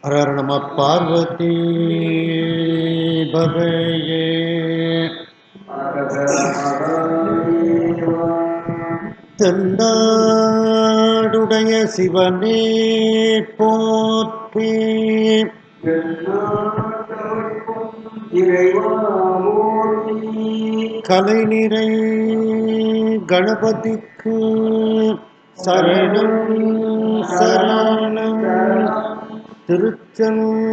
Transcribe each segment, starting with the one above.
ஹர நம பார்வதி பதையே தென்னாடுடைய சிவனே போற்றி கலை நிறை கணபதிக்கு சரணம் சரணம். திருச்செந்தூர்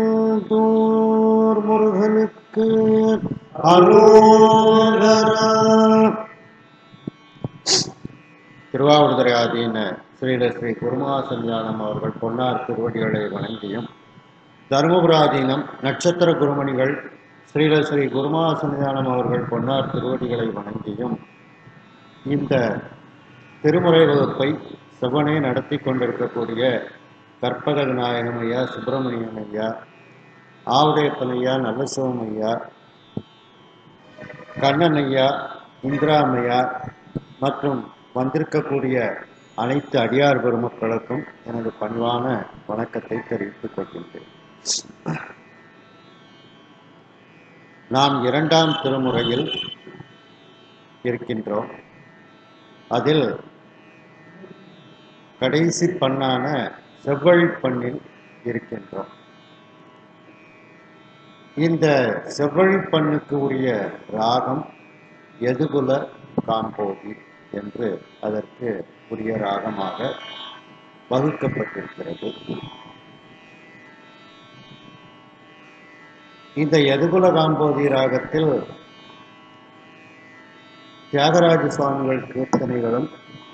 முருகனுக்கு அரோகரா. திருவாவடுதுறை ஆதீன ஸ்ரீ குருமாசஞ்சானம் அவர்கள் பொன்னார் திருவடிகளை வணங்கியும், தருமபுராதீனம் நட்சத்திர குருமணிகள் ஸ்ரீ குருமாசஞ்சானம் அவர்கள் பொன்னார் திருவடிகளை வணங்கியும், இந்த திருமுறை வகுப்பை செவ்வனே நடத்தி கொண்டிருக்கக்கூடிய கற்பக விநாயகம் ஐயா, சுப்பிரமணியன் ஐயா, ஆவுடையப்பன் ஐயா, நல்லசிவம் ஐயா, கண்ணன் ஐயா, இந்திராமையா மற்றும் வந்திருக்கக்கூடிய அனைத்து அடியார் பெருமக்களுக்கும் எனது பணிவான வணக்கத்தை தெரிவித்துக் கொள்கின்றேன். நாம் இரண்டாம் திருமுறையில் இருக்கின்றோம். அதில் கடைசி பண்ணான செவ்வழி பண்ணில் இருக்கின்றோம். இந்த செவ்வழி பண்ணுக்கு உரிய ராகம் எதுகுல காம்போதி என்று அதற்கு உரிய ராகமாக வகுக்கப்பட்டிருக்கிறது. இந்த எதுகுல காம்போதி ராகத்தில் தியாகராஜ சுவாமிகள் கீர்த்தனைகளும்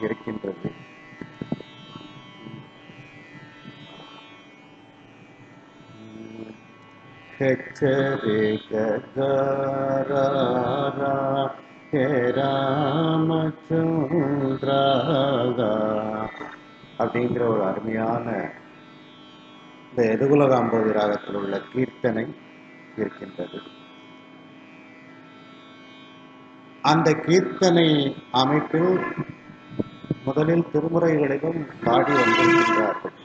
இருக்கின்றது. அப்படிங்கிற ஒரு அருமையான இந்த எதுகுல காம்போதி ராகத்தில் உள்ள கீர்த்தனை இருக்கின்றது. அந்த கீர்த்தனை அமைப்பில் முதலில் திருமுறைகளிலும் பாடி வந்திருக்கின்றார்கள்.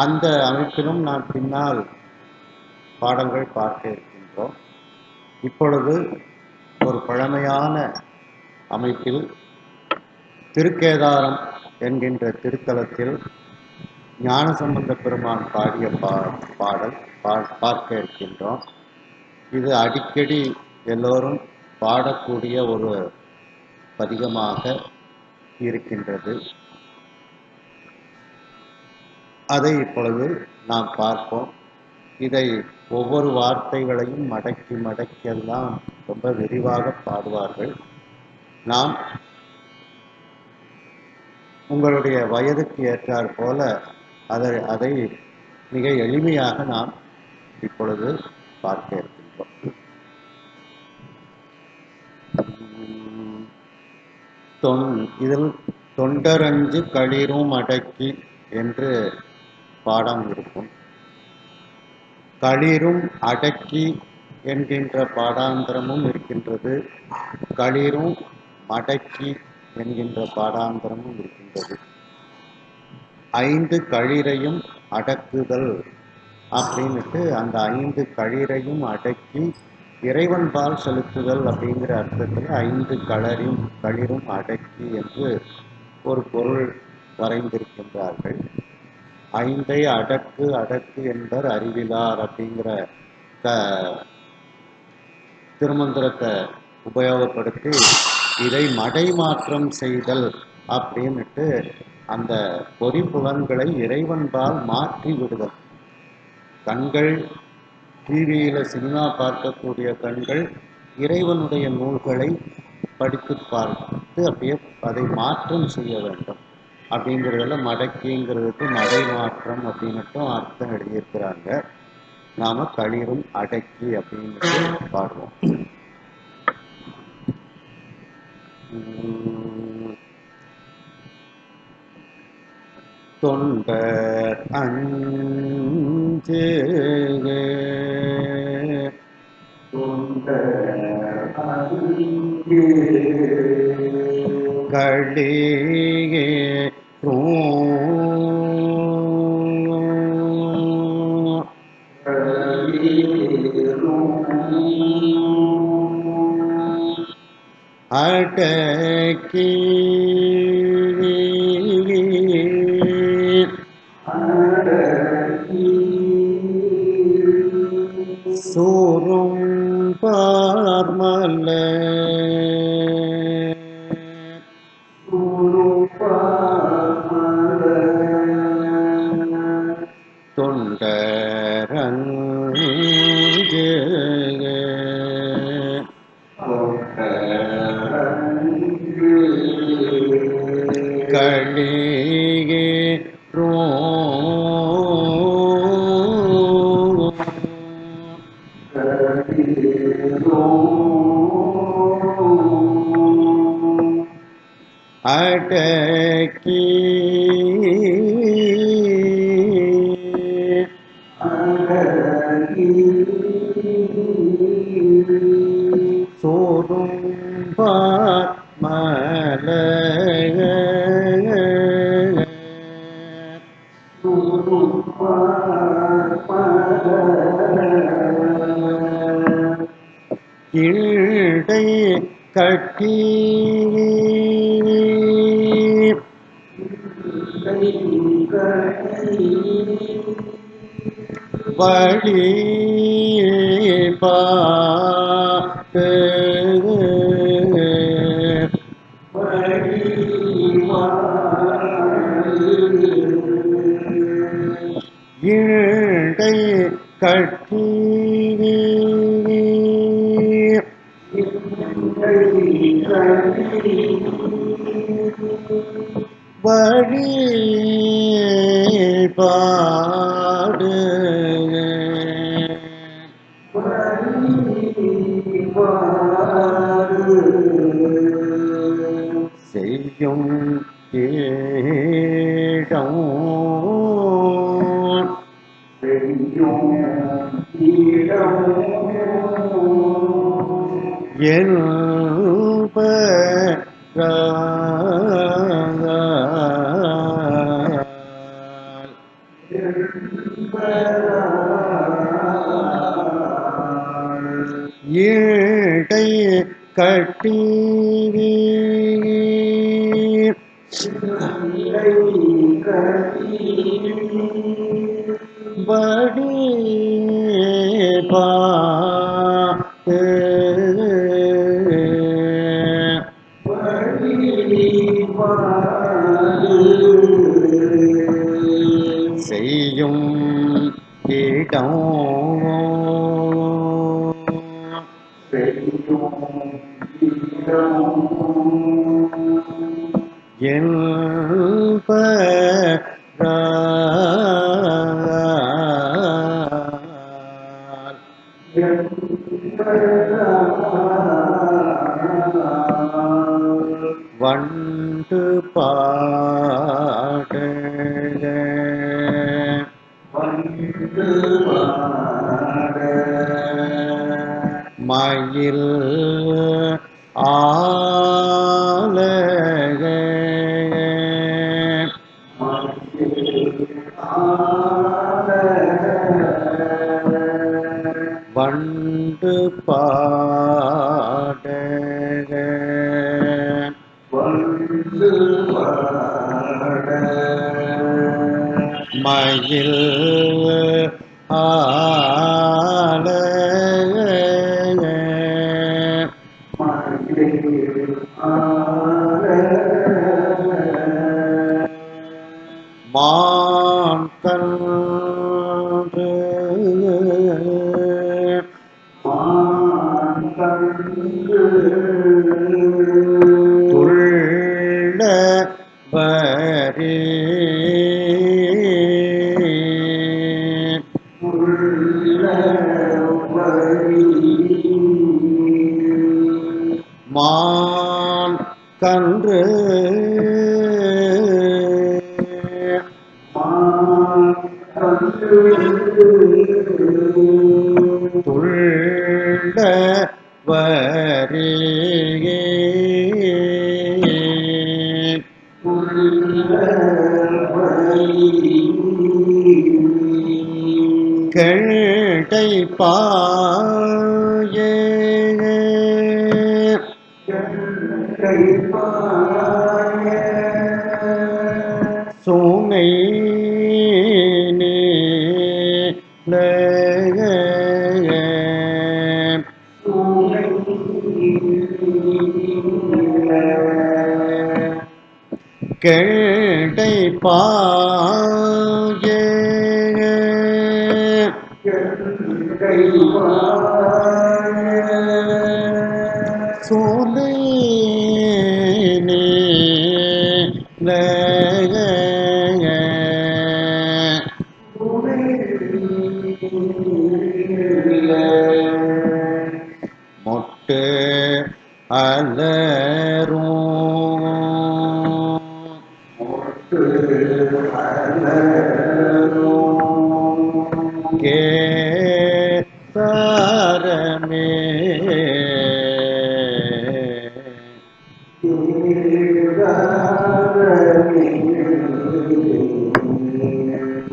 அந்த அமைப்பிலும் நாம் பின்னால் பாடல்கள் பார்க்க இருக்கின்றோம். இப்பொழுது ஒரு பழமையான அமைப்பில் திருக்கேதாரம் என்கின்ற திருத்தலத்தில் ஞானசம்பந்த பெருமான் பாடிய பாடல் பார்க்க இருக்கின்றோம். இது அடிக்கடி எல்லோரும் பாடக்கூடிய ஒரு பதிகமாக இருக்கின்றது. அதை இப்பொழுது நாம் பார்ப்போம். இதை ஒவ்வொரு வார்த்தைகளையும் மடக்கியெல்லாம் ரொம்ப விரிவாக பாடுவார்கள். நாம் உங்களுடைய வயதுக்கு ஏற்றாற் போல அதை மிக எளிமையாக நாம் இப்பொழுது பார்க்க இருக்கின்றோம். இதில் தொண்டரஞ்சு களிரும் அடக்கி என்று பாடம் இருக்கும். களிரும் அடக்கி என்கின்ற பாடாந்திரமும் இருக்கின்றது. களிரும் மடக்கி என்கின்ற பாடாந்திரமும் இருக்கின்றது. 5 களிரையும் அடக்குதல் அப்படின்னுட்டு அந்த 5 களிரையும் அடக்கி இறைவன்பால் செலுத்துதல் அப்படிங்கிற அர்த்தத்தில் 5 களிரும் அடக்கி என்று ஒரு பொருள் வரைந்திருக்கின்றார்கள். 5ஐ அடக்கு என்பர் அறிவிலார் அப்படிங்கிற திருமந்திரத்தை உபயோகப்படுத்தி இதை மடை மாற்றம் செய்தல் அப்படின்னுட்டு அந்த பொறி புலன்களை இறைவன்பால் மாற்றி விடுதல். கண்கள் டிவியில சினிமா பார்க்கக்கூடிய கண்கள் இறைவனுடைய நூல்களை படித்து பார்த்து அப்படியே அதை மாற்றம் செய்ய வேண்டும் அப்படிங்கிறதுல மடக்கிங்கிறதுக்கு மடை மாற்றம் அப்படின்னுட்டும் அர்த்தம் எழுதியிருக்கிறாங்க. நாம களிரும் அடக்கி அப்படின்னு பாடுவோம். தொண்டர் அஞ்சு களியே அடக்கி சோறும் பார்மல தொண்டரங்கு களியே அடக்கி சோறும் பார்மல இடை கட்டி வழி பாட்டு இடை கட்டி வழி பாடு செய்யும் கேடம் என்ப இடை கட்டி வடி பாட்டு செய்யும் இடம் என்ப வண்டு பாட மயில் ஆல வண்டு பாட மயில் ஆல மான் கன்று துள்ள வரி மான் கன்று துள்ள வரி கேட்டை பாயே சோனை கேட்டை பாயே சோனை மொட்டு அலரும் கேசரமே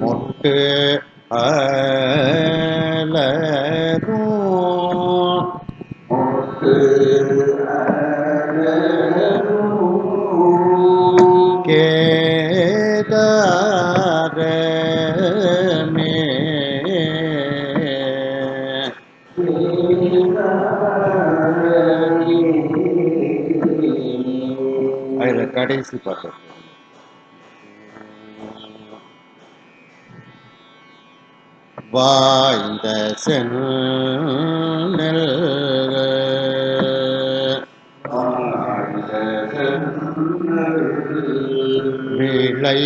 மொட்டு அலரும் கேதாரமே அதில் கடைசி பாட்டு வாய்ந்த சென்னல் விளை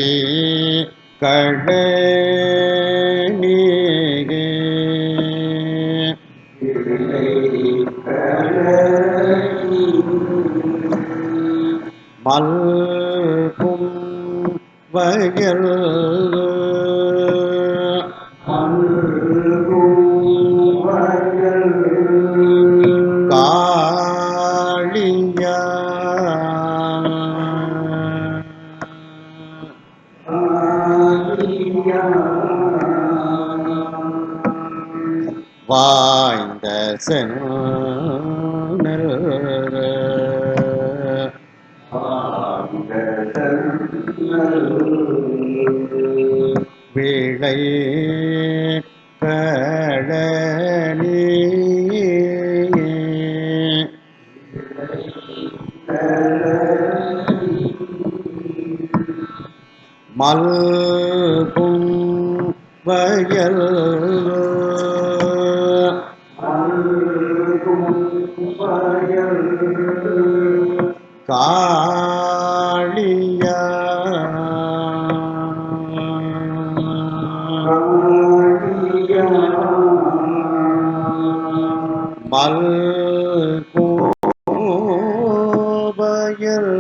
கடனீகே மல்கும் வயல் காளியா வாய்ந்த சென்னல் விளை கடனி மல்கும் வயல் காளியா மல்கோபயல்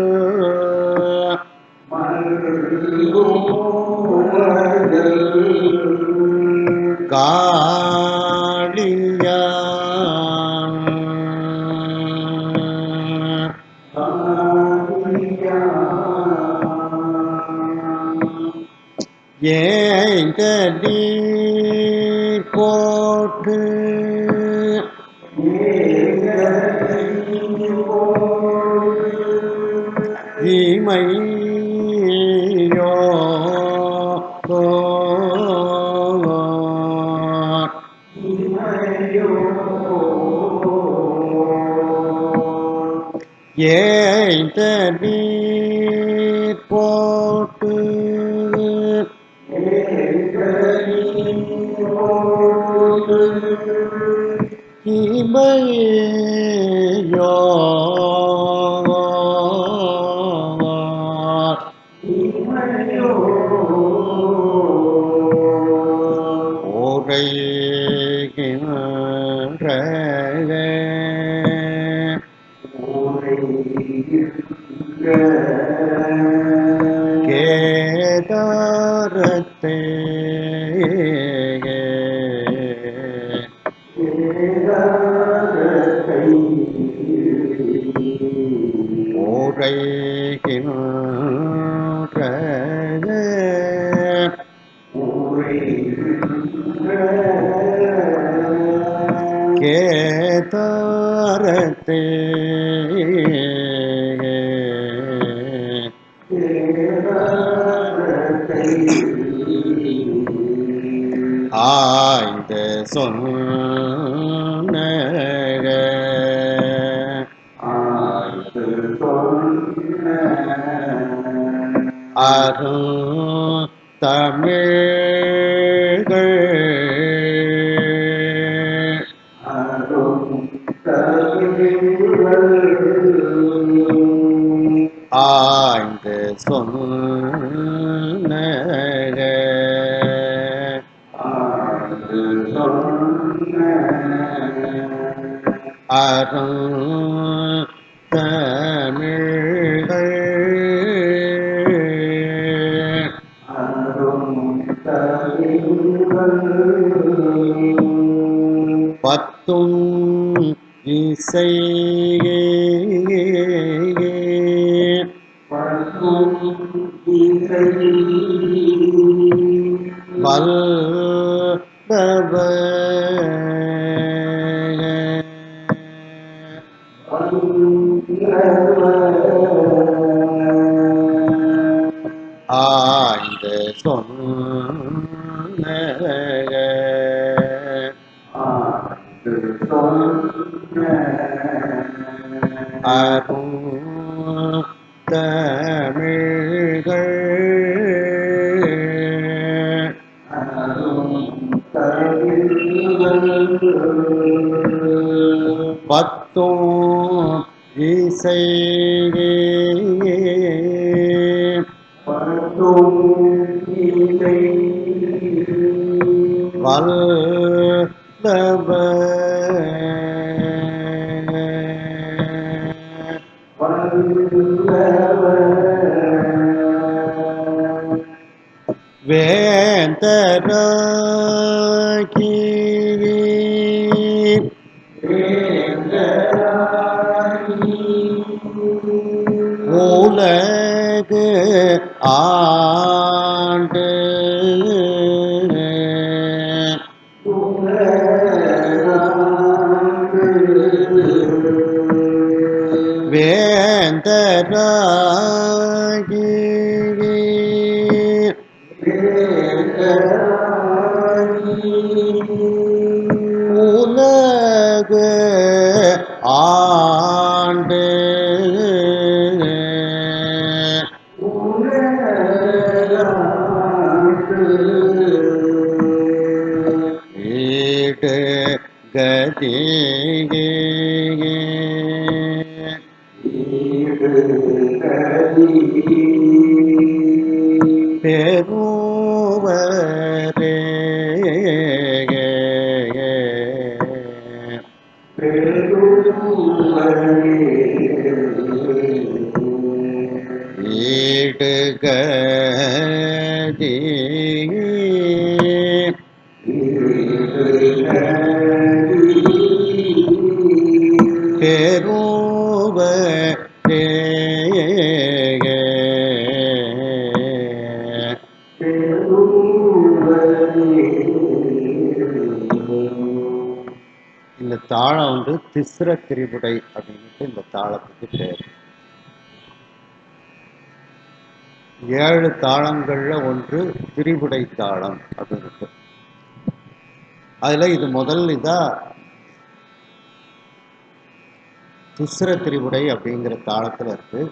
காளியா ஏங்க நீர் போட்டு இமையோ ஏந்த நீர் போட்டு இமையோ ஓரைகின்ற கேதாரத்தே ஓரைகின்ற கேதாரத்தே ஆய்ந்த சொன்ன அரும் தமிழ்கள் ஆய்ந்து சொன்ன அரும் தமிழ்கள் பத்தும் இசை வல்லவ ஆய்ந்து சொன்ன அரும் தமிழ்கள் பத்தும் இசை வல்லவ வேந்தராகி உலகு ஆண்டு வேந்தராகி உலகு ஆண்டு ஈடு கதியே பெருவரே ஈடு கதியே பெருவரே இந்த தாளம் வந்து திஸ்ர திரிபுடை அப்படின்ட்டு இந்த தாளத்துக்கு பேர். 7 தாளங்கள்ல ஒன்று திரிபுடை தாளம் அப்படின்ட்டு. அதுல இது முதல் இதா திஸ்ர திரிபுடை அப்படிங்கிற தாளத்துல இருக்கு.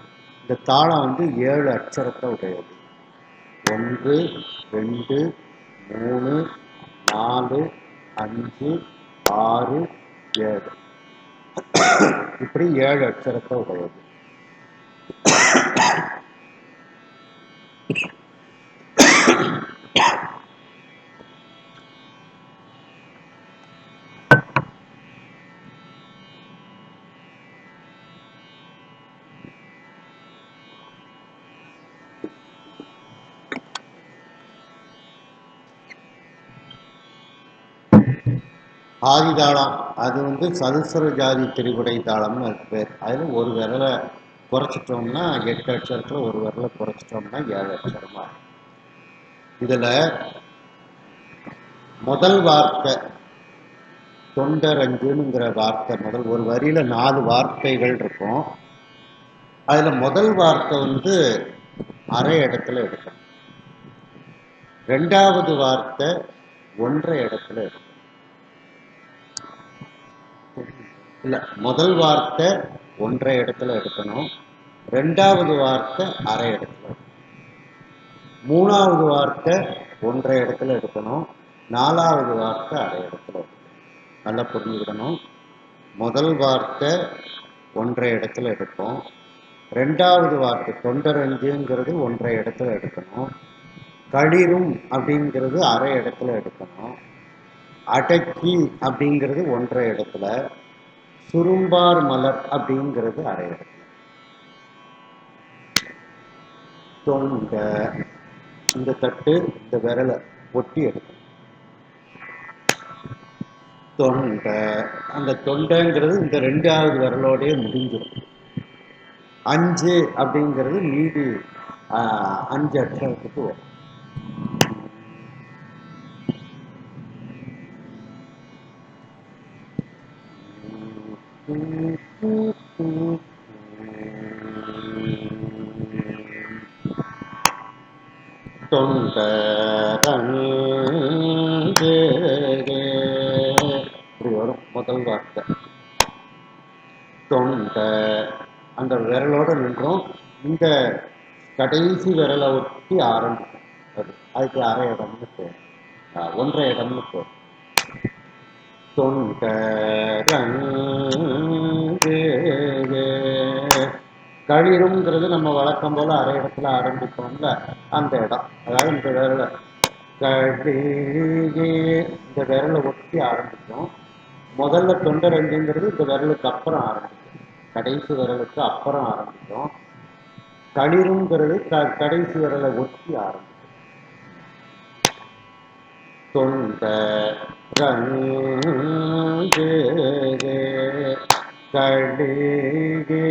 இந்த தாளம் வந்து 7 அட்சரத்தை உடையது. 1 2 3 4 5 6 7 இப்படி 7 அட்சரத்தை உடையது. ஆதிதாளம் அது வந்து சதுசர ஜாதி திரிபுடை தாளம்னு அதுக்கு பேர். அதில் ஒரு விரலை குறைச்சிட்டோம்னா 8 அட்சரத்தில் ஒரு விரலை குறைச்சிட்டோம்னா 7 அட்சரமா. இதில் முதல் வார்த்தை தொண்டரஞ்சுங்கிற வார்த்தை முதல் ஒரு வரியில 4 வார்த்தைகள் இருக்கும். அதுல முதல் வார்த்தை வந்து அரை இடத்துல எடுக்கணும். 2வது வார்த்தை 1.5 இடத்துல எடுக்கணும். இல்ல, முதல் வார்த்தை 1.5 இடத்துல எடுக்கணும். 2வது வார்த்தை அரை இடத்துல எடுக்கணும். 3வது வார்த்தை 1.5 இடத்துல எடுக்கணும். 4வது வார்த்தை அரை இடத்துல எடுக்கணும். நல்லா புரிஞ்சுக்கிடணும். முதல் வார்த்தை 1.5 இடத்துல எடுப்போம். 2வது வார்த்தை தொண்டரஞ்சுங்கிறது 1.5 இடத்துல எடுக்கணும். களிரும் அப்படிங்கிறது அரை இடத்துல எடுக்கணும். அடக்கி அப்படிங்கிறது 1.5 இடத்துல. சுரும்பார் மலர் அப்படிங்கிறது அரை இடத்துல. தொண்ட இந்த தட்டு இந்த விரலை ஒட்டி எடுக்கணும். தொண்டை அந்த தொண்டைங்கிறது இந்த 2வது விரலோடய முடிஞ்சிடும். 5 அப்படிங்கிறது மீதி 5 அக்ஷரத்துக்கு வரும். தொண்டரஞ்சு இப்படி வரும் முதல் வார்த்தை. தொண்டை அந்த விரலோட நின்றோம். இந்த கடைசி விரலை ஒட்டி ஆரம்பிக்கும். அதுக்கு அரை இடம்னு பேர், 1.5 இடம்னு பேர். தொண்டரஞ்சு களிருங்கிறது நம்ம வழக்கம் போல அரை இடத்துல ஆரம்பிப்போம்ல, அந்த இடம். அதாவது இந்த விரலை இந்த விரலை ஒட்டி ஆரம்பிக்கும். முதல்ல தொண்டரஞ்சுங்கிறது இந்த விரலுக்கு அப்புறம் ஆரம்பிக்கும். கடைசி விரலுக்கு அப்புறம் ஆரம்பிக்கும். களிருங்கிறது கடைசி விரலை ஒட்டி ஆரம்பிக்கும். தொண்டரஞ்சு களிகே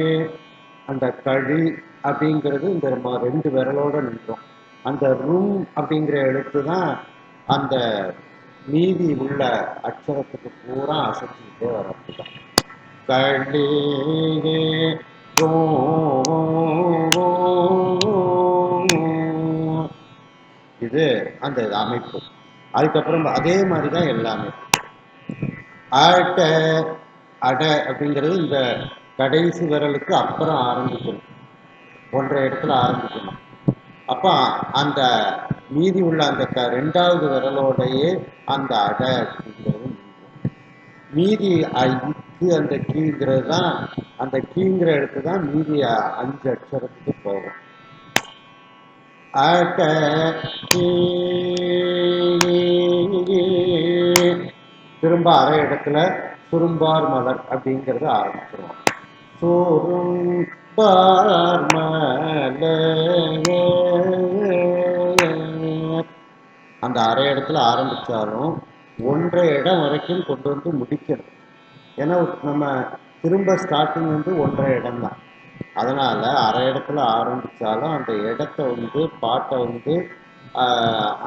அந்த களி அப்படிங்கிறது இந்த 2 விரலோட நின்றோம். அந்த ரும் அப்படிங்கிற எழுத்து தான் அந்த மீதி உள்ள அக்ஷரத்துக்கு பூரா அசைச்சுக்கிட்டே வரப்போதான். களிகே இது அந்த அமைப்பு. அதுக்கப்புறம் அதே மாதிரி தான் எல்லாமே. அட அட அப்படிங்கிறது இந்த கடைசி விரலுக்கு அப்புறம் ஆரம்பிக்கணும். 1.5 இடத்துல ஆரம்பிக்கணும். அப்போ அந்த மீதி உள்ள அந்த 2வது விரலோடையே அந்த அட அப்படிங்கிறது மீதி இக்கு அந்த கீங்கிறது தான், அந்த கீங்கிற எழுத்து தான் மீதி 5 அக்ஷரத்துக்கு போகும். அட திரும்ப அரை இடத்துல சுரும்பார் மலர் அப்படிங்கிறது ஆரம்பிச்சிருவோம். சுரும்பார் மலர் அந்த அரை இடத்துல ஆரம்பிச்சாலும் 1.5 இடம் வரைக்கும் கொண்டு வந்து முடிக்கணும். ஏன்னா நம்ம திரும்ப ஸ்டார்டிங் வந்து 1.5 இடம் தான். அதனால அரை இடத்துல ஆரம்பிச்சாலும் அந்த இடத்த வந்து பாட்டை வந்து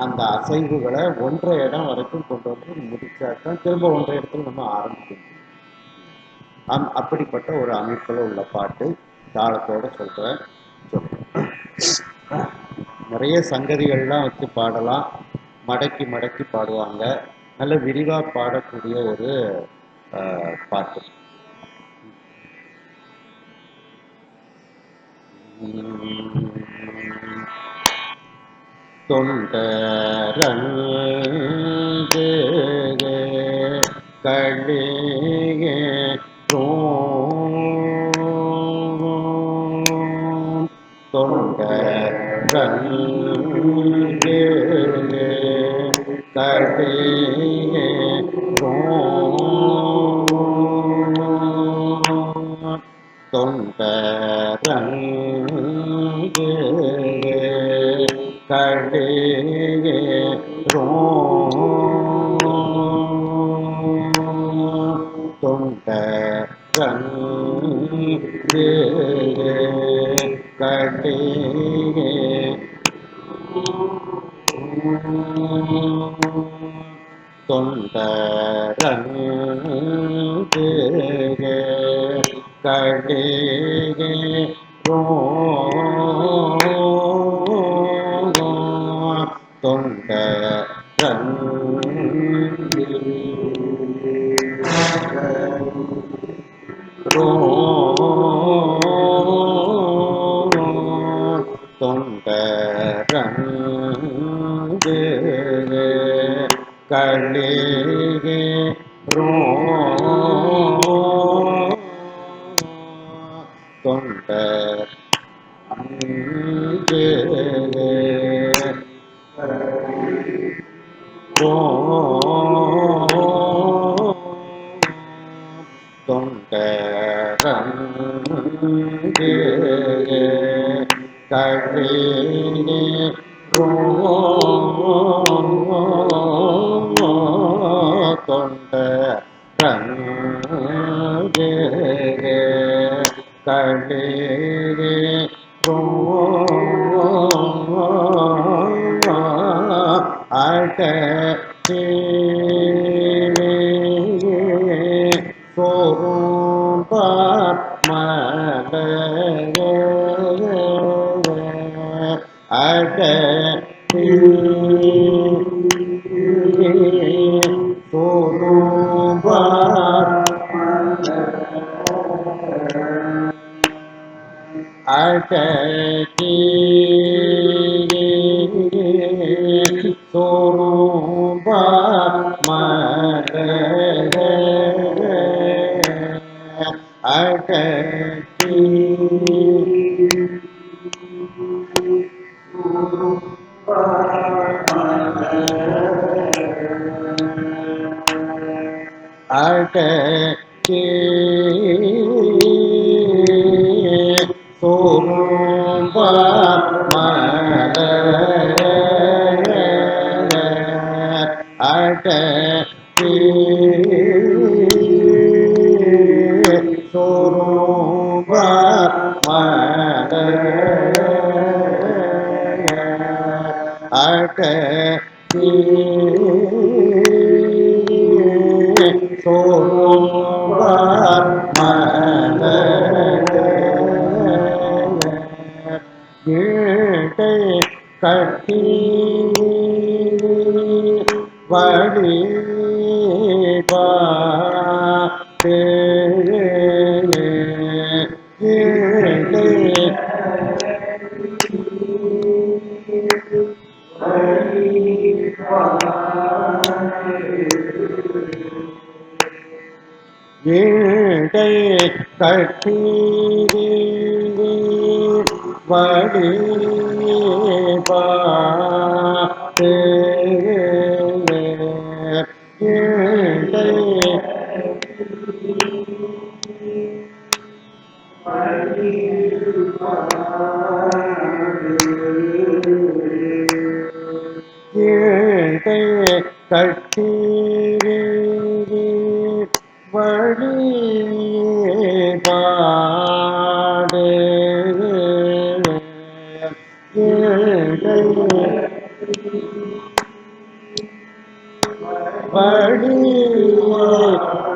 அந்த அசைவுகளை 1.5 இடம் வரைக்கும் கொண்டு வந்து முடிச்சாதான் திரும்ப 1.5 இடத்துல நம்ம ஆரம்பிக்க முடியும். அப்படிப்பட்ட ஒரு அமைப்புல உள்ள பாட்டு தாளத்தோட சொல்றேன். நிறைய சங்கதிகள்லாம் வச்சு பாடலாம். மடக்கி மடக்கி பாடுவாங்க. நல்ல விரிவா பாடக்கூடிய ஒரு பாட்டு. தொண்டரஞ்சு களிகே தொண்டரஞ்சு களிகே தொண்டரஞ்சு களிகே தொண்டரஞ்சு களிகே தொண்டரங்கு கடிகே தொண்டரங்கு கடிகே தொண்டரங்கு தொண்டரங்கு கடிகே தொண்டரங்கு கடிகே அடக்கே சோறும்பார் மலரே அடக்கே சோறும்பார் அடக்கே சோறும்பார் மலரே அடக்கே அடக்கே சோறும்பார் மலரே அடக்கே சோறும்பார் மலரே அடக்கே சோறும்பார் மலரே வீட்டை கட்டி வழி பாட்டே வீட்டை வீட்டை கட்டி வழி பாட்டே வீட்டை வீட்டை கட்டி வழி பாடே வீட்டை வழி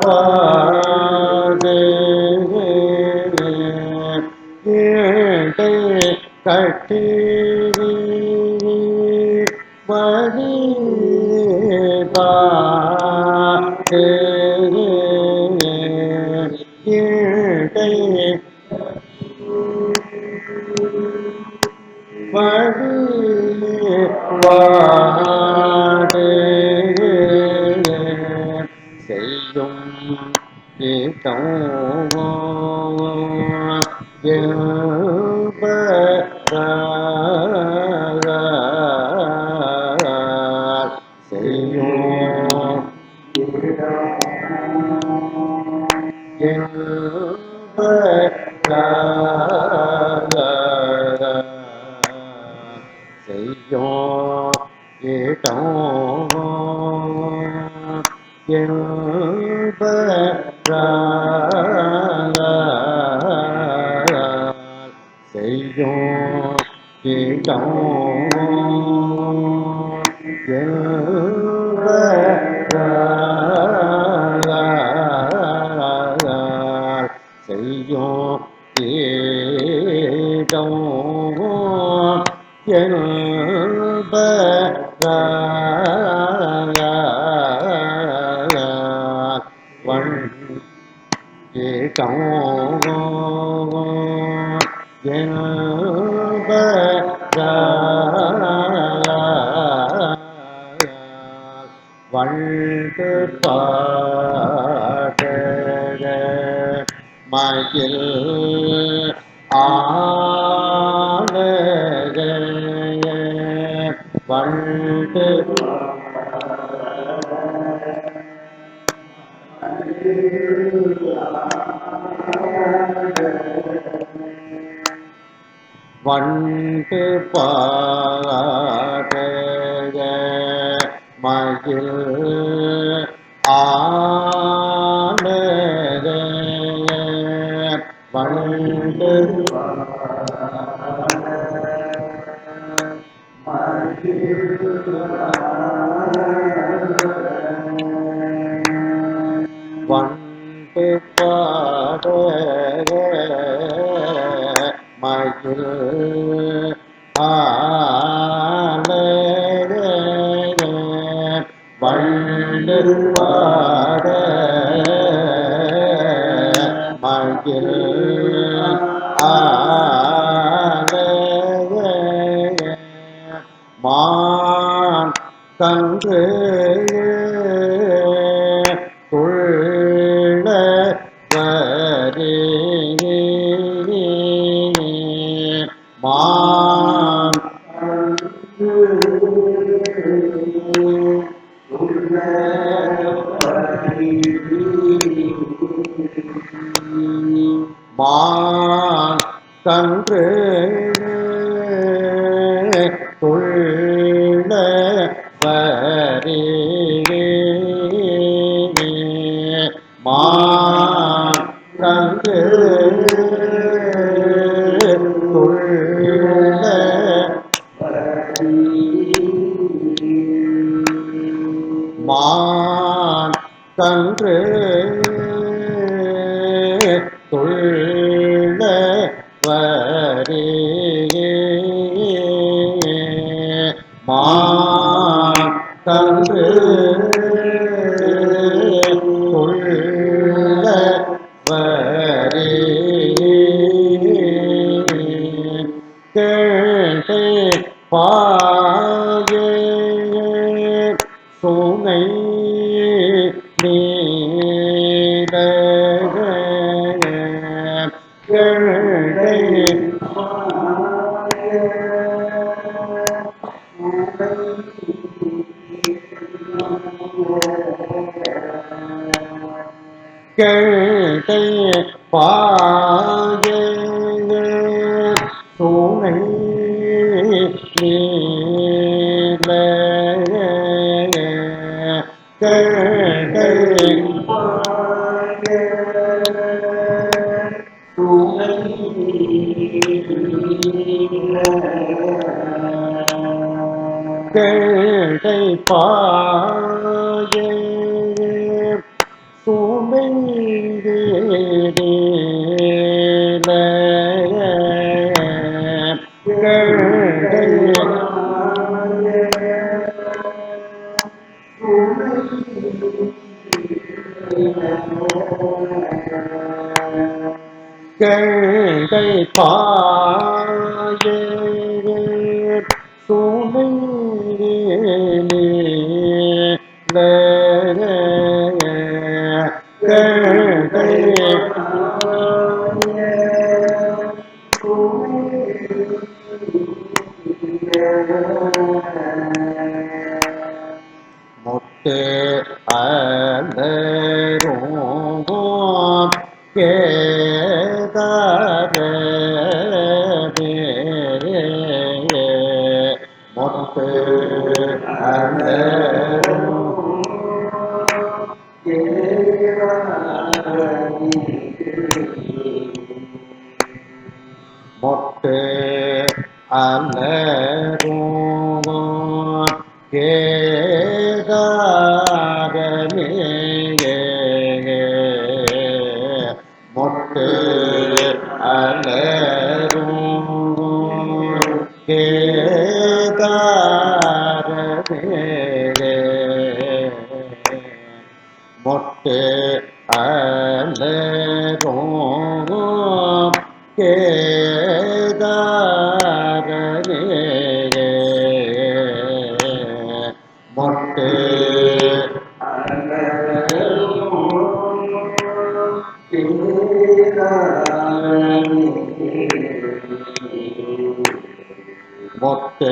பாடே வீட்டை கட்டி வழி பாடே வீட்டை வழி பாடே செய்யும் கீதம் செய்யும் செய்யும் இடம் செய்யும் இடம் செய்யும் ஈடம் வண் ஈட்டம் வண்டு பாட மயில் ஆன வண்டு வண்டு பாட மயில் ஆன வண்டு வண்டு பாட மயில் ஆன வண்டு பாட மயில் ஆன மான் கன்று துள்ள வரி மான் மான் கன்று துள்ள வரி மான் கன்று துள்ள மான் கன்று துள்ள வரி மான் கன்று துள்ள வரி கேட்டே பாயே சுனை நீட கேட்டே கேட்டே பாயே சுனை நீல கேட்டே கேட்டை பாயே சுமை கேட்டை கேட்டை பாயே சுமை கேட்டை முட்டு அலரும் கேதார முட்டு அலரும் மொட்டு அலரும் கேதாரமே மொட்டு மொட்டு அலரும் கேதாரமே மொட்டு அலரும் கேதாரமே மொட்டு மொட்டு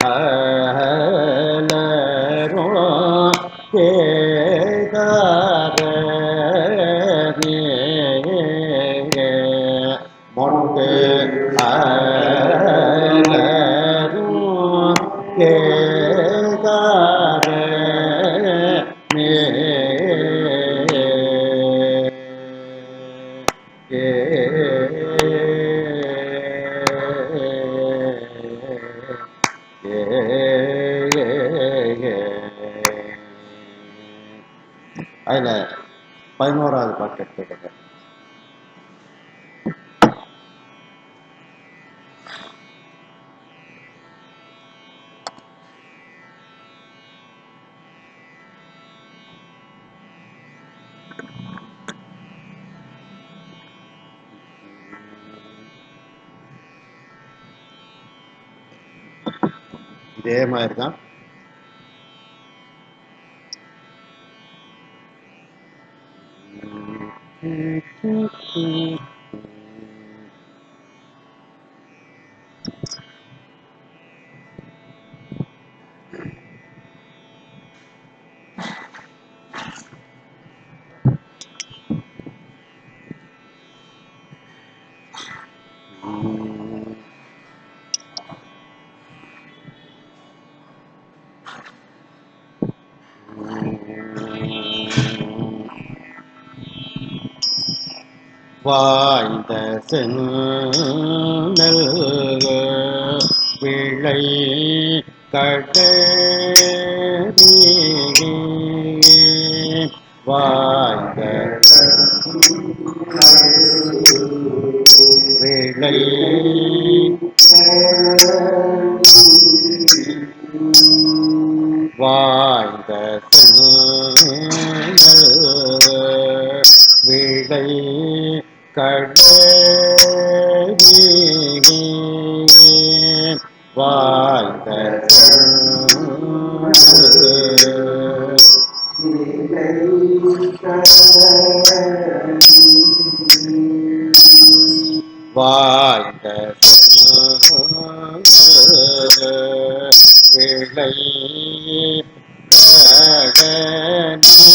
அலரும் கேதாரமே மொட்டு அலரும் கேதாரமே அதுல 11வது பாட்டு எடுத்துக்கிட்ட இதே மாதிரி தான் வாய்ந்த சென்னல் விளை கடலி வாய்ந்த விளை வாய்ந்த சென்னல் விளை கடலி வாய்ந்த வாய்ந்த விளை கடலி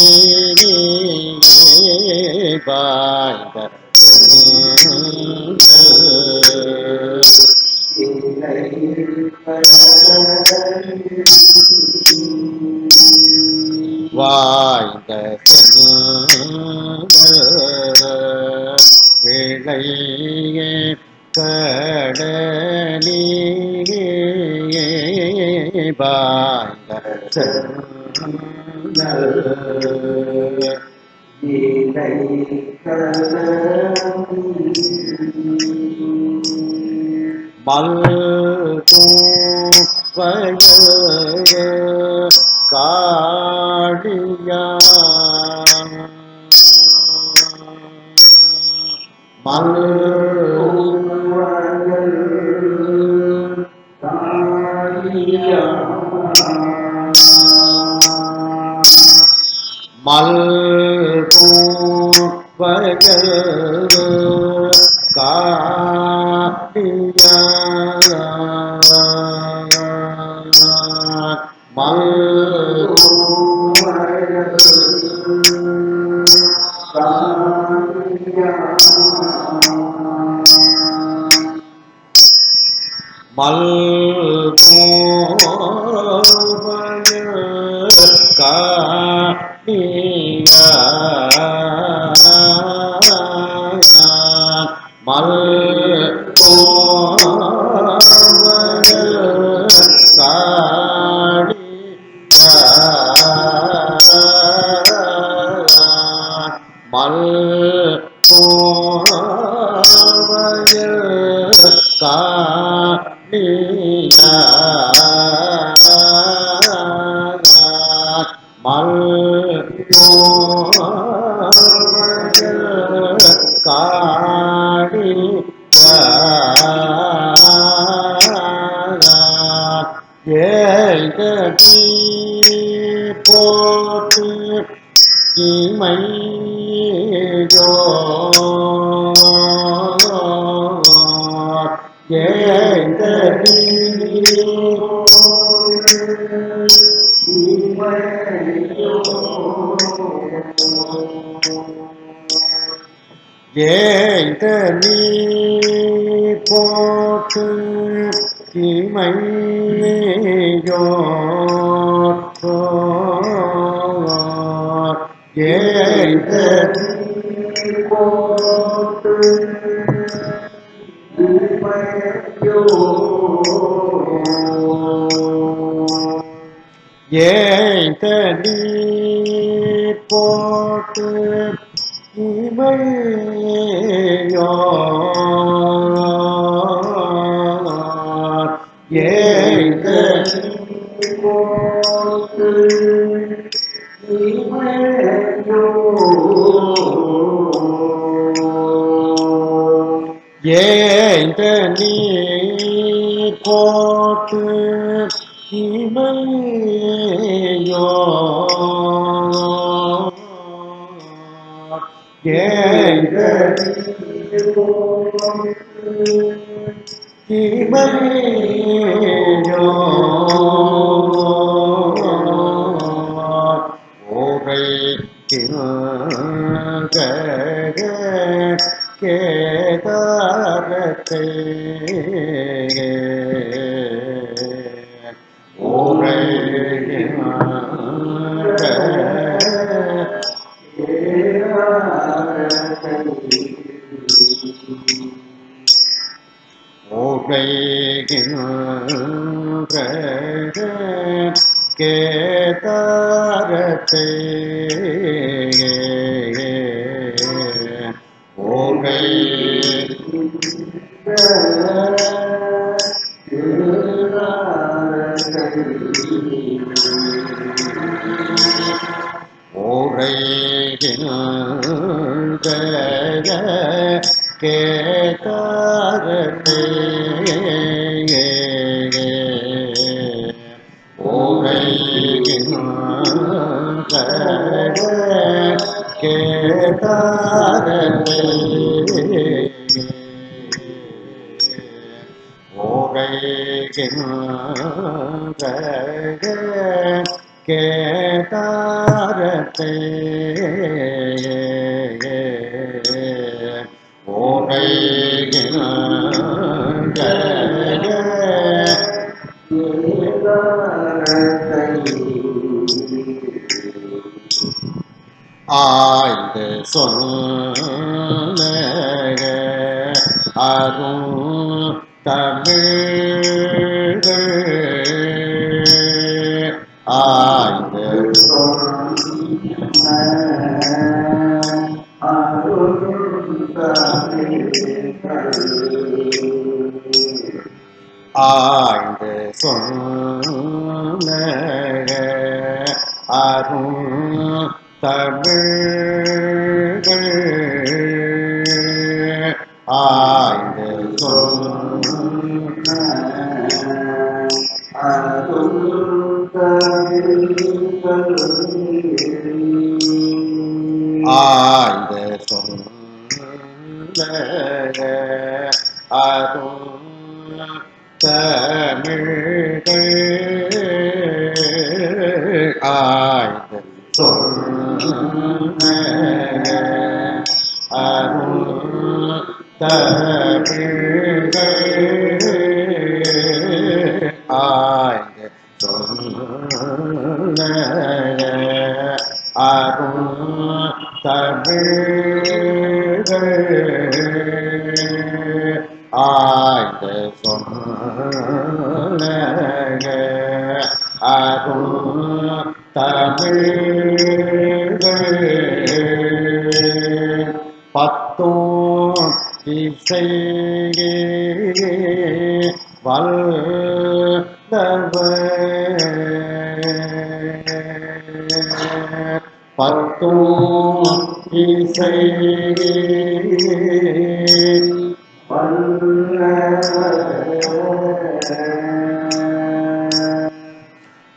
வாய்ந்த வாய்ந்த விளை கடலி வாய்ந்த மல்வயல் காளியா மல்வயல் காளியா மல் போட்டு இமையோ ஏங்கடி ஏங்கனி போட்டு இமையோ ஏங்கனி போட்டு ஏங்கனி போட்டு இமையோ ஏங்கனி போட்டு இமையோ ஏங்கனி போட்டு இமையோ ஏங்கனி போட்டு இமையோ ஓகை கேதாரத்தை ஓகை கேதாரத்தை ஓகை ஓரை கேதாரத்தை ஓரை கேதாரத்தை ஓரை கேதாரத்தை ஓரை ஆய்ந்து சொன்ன அரும் தமிழ்கள் ஆய்ந்து சொன்ன அரும் தமிழ்கள் ஆய்ந்து சொன்ன அரும் தமிழ்கள் ஆய்ந்து சொன்ன அரும் தமிழ்கள் ஆய்ந்து சொன்ன அரும் தமிழ்கள் ஆய்ந்து சொன்ன அரும் தமிழ்கள் ஆய்ந்து சொன்ன அரும் தமிழ்கள் ஆய்ந்து சொன்ன அரும் தமிழ்கள் பத்தோம் இசையே வல்லவர் பத்தும் இசையே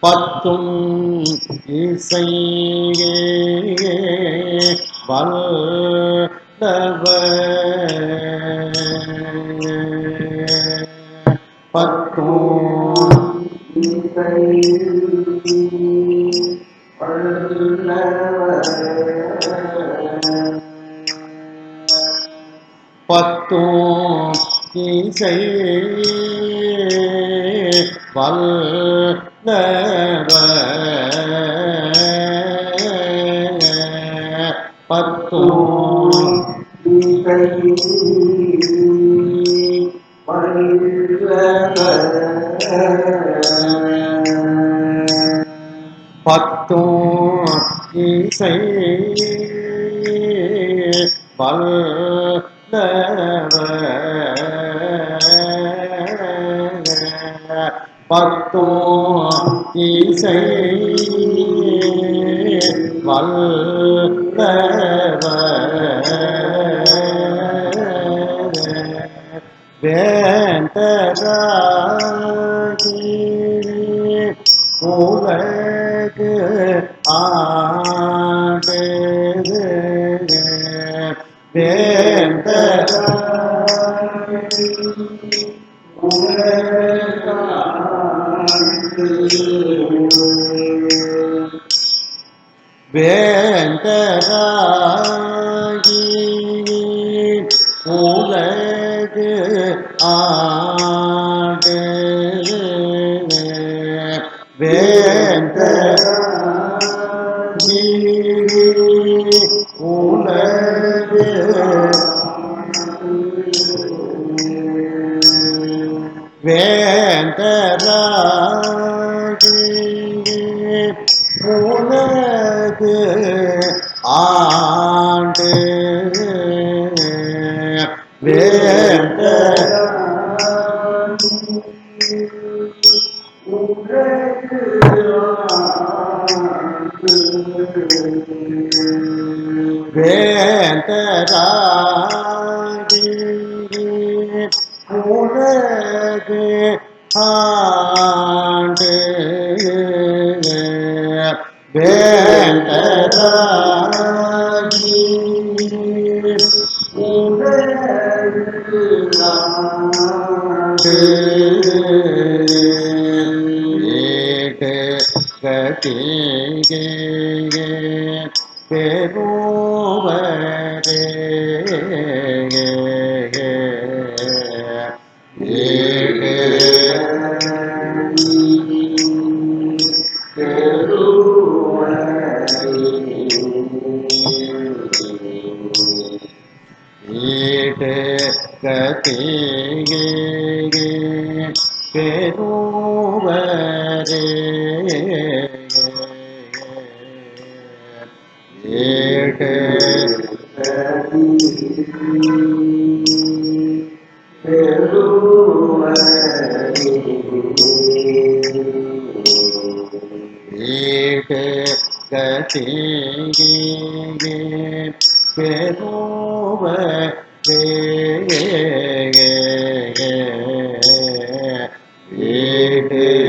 பத்தும் இசையே வல்லவர் பத்தும் பத்தும் இசை வல்லவர் பத்தும் பத்தும் இசை வல்லவர் பத்தும் இசை வல்லவர் வேந்தராகி உலகு ஆண்டு வேந்தராகி வேந்தராகி உலகு ஆண்டு வேந்தராகி உலகு வேந்தராகி உலகு ஆண்டு வேந்தராகி உலகு ஆண்டு வேந்தராகி உலகு ஆண்டு ஏக கதியே பெருவரே ஈடு கதியே பெருவரே ஏடு ஈடு கதியே பெருவரே ஈடு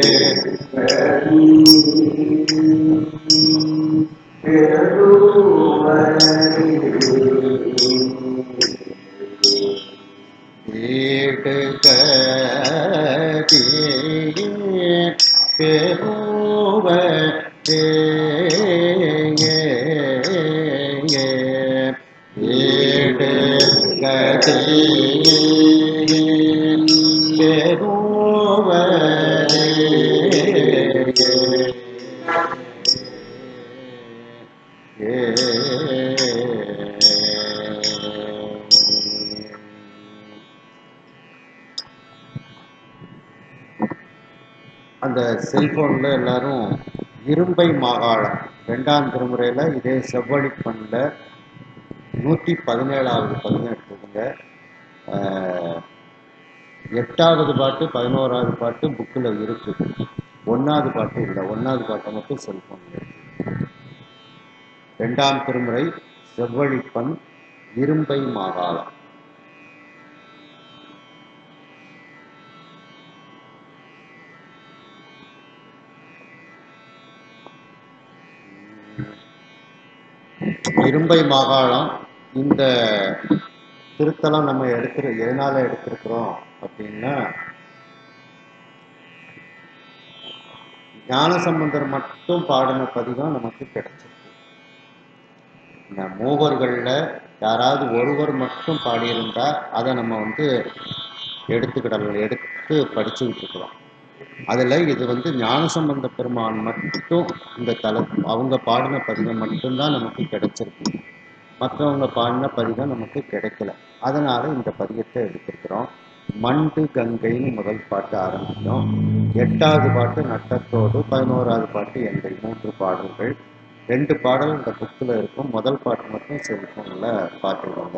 ஈடு கதியே பெருவரே ஈடு கதியே பெருவரே அந்த செல்போன்ல எல்லாரும் இரும்பை மாகாளம் 2ஆம் திருமுறையில் இதே செவ்வழி பண்ணில் 117வது பதிகம் எடுத்துக்கோங்க. 8வது பாட்டு 11வது பாட்டு புக்கில் இருக்கு. 1வது பாட்டு இல்லை. 1வது பாட்டை மட்டும் செல்ஃபோனில் இருக்கு. 2ஆம் திருமுறை செவ்வழிப்பன் இரும்பை மாகாளம். இரும்பை மாகாளம் இந்த திருத்தலம் நம்ம எதனால எடுத்திருக்கிறோம் அப்படின்னா, ஞானசம்பந்தர் மட்டும் பாடின பதிகம் நமக்கு கிடைச்சிருக்கு. இந்த மூவர்களில் யாராவது ஒருவர் மட்டும் பாடியிருந்தா அதை நம்ம எடுத்து படிச்சுக்கிட்டு இருக்கிறோம். அதில் இது ஞானசம்பந்த பெருமான் மட்டும் இந்த அவங்க பாடின பதிகம் மட்டும்தான் நமக்கு கிடைச்சிருக்கு. மற்றவங்க பாடின பதிகம் நமக்கு கிடைக்கல. அதனால இந்த பதிகத்தை எடுத்திருக்கிறோம். மண்டு கங்கைன்னு முதல் பாட்டு ஆரம்பிக்கும். 8வது பாட்டு நட்டத்தோடு, 11வது பாட்டு எங்கள் 3 பாடல்கள். 2 பாடல் இந்த புக்கில் இருக்கும். முதல் பாட்டு மட்டும் செல்ஃபோனில் பார்த்துருவாங்க.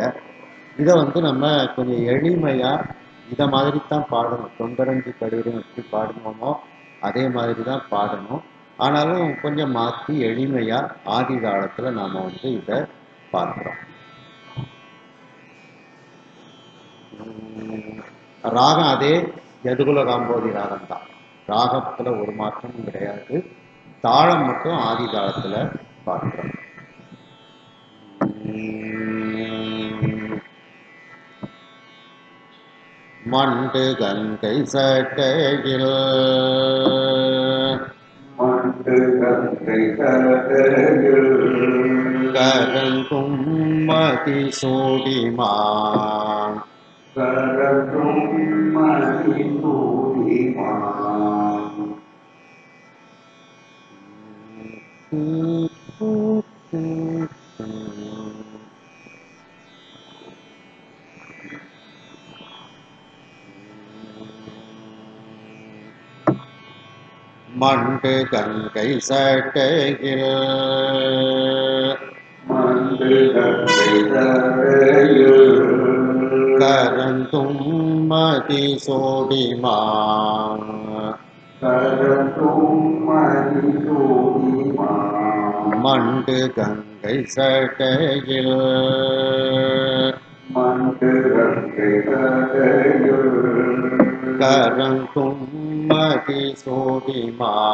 இதை நம்ம கொஞ்சம் எளிமையாக இதை மாதிரி தான் பாடணும். தொண்டரஞ்சி கடிதம் எப்படி பாடணுமோ அதே மாதிரி தான் பாடணும். ஆனாலும் கொஞ்சம் மாற்றி எளிமையாக ஆதி காலத்தில் நாம் இதை பார்க்கிறோம். ராகம் அதே யதுகுல காம்போதி ராகம் தான். ராகத்தில் ஒரு மாற்றமும் கிடையாது. தாளம் மட்டும் ஆதி காலத்தில் பார்க்கிறோம். மண்டு கங்கை சட்டையில் கரங்கும் மதி சூடிமான் மண்டு கங்கை சட்டையில் கரந்தும் மதி சோடிமான் மண்டு கங்கை சட்டையில் கரந்தும் மதி சோடிமான்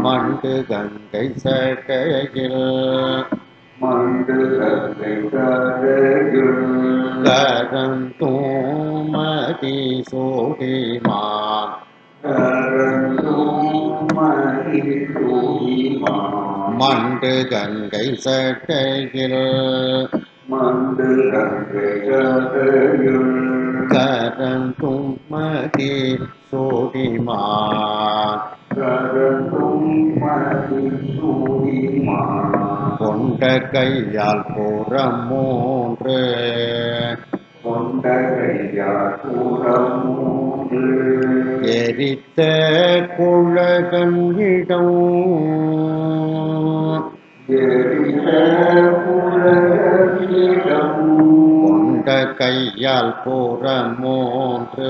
மண்டு கங்கை சட்டையில் கரந்தும் மதி சோடிமான் மண்டு கங்கை சட்டையில் கரந்தும் மதி சோடிமான் கொண்ட கையால் புறம் 3 எரித்த குழகன்னிடம் கொண்ட கையால் புறம் 3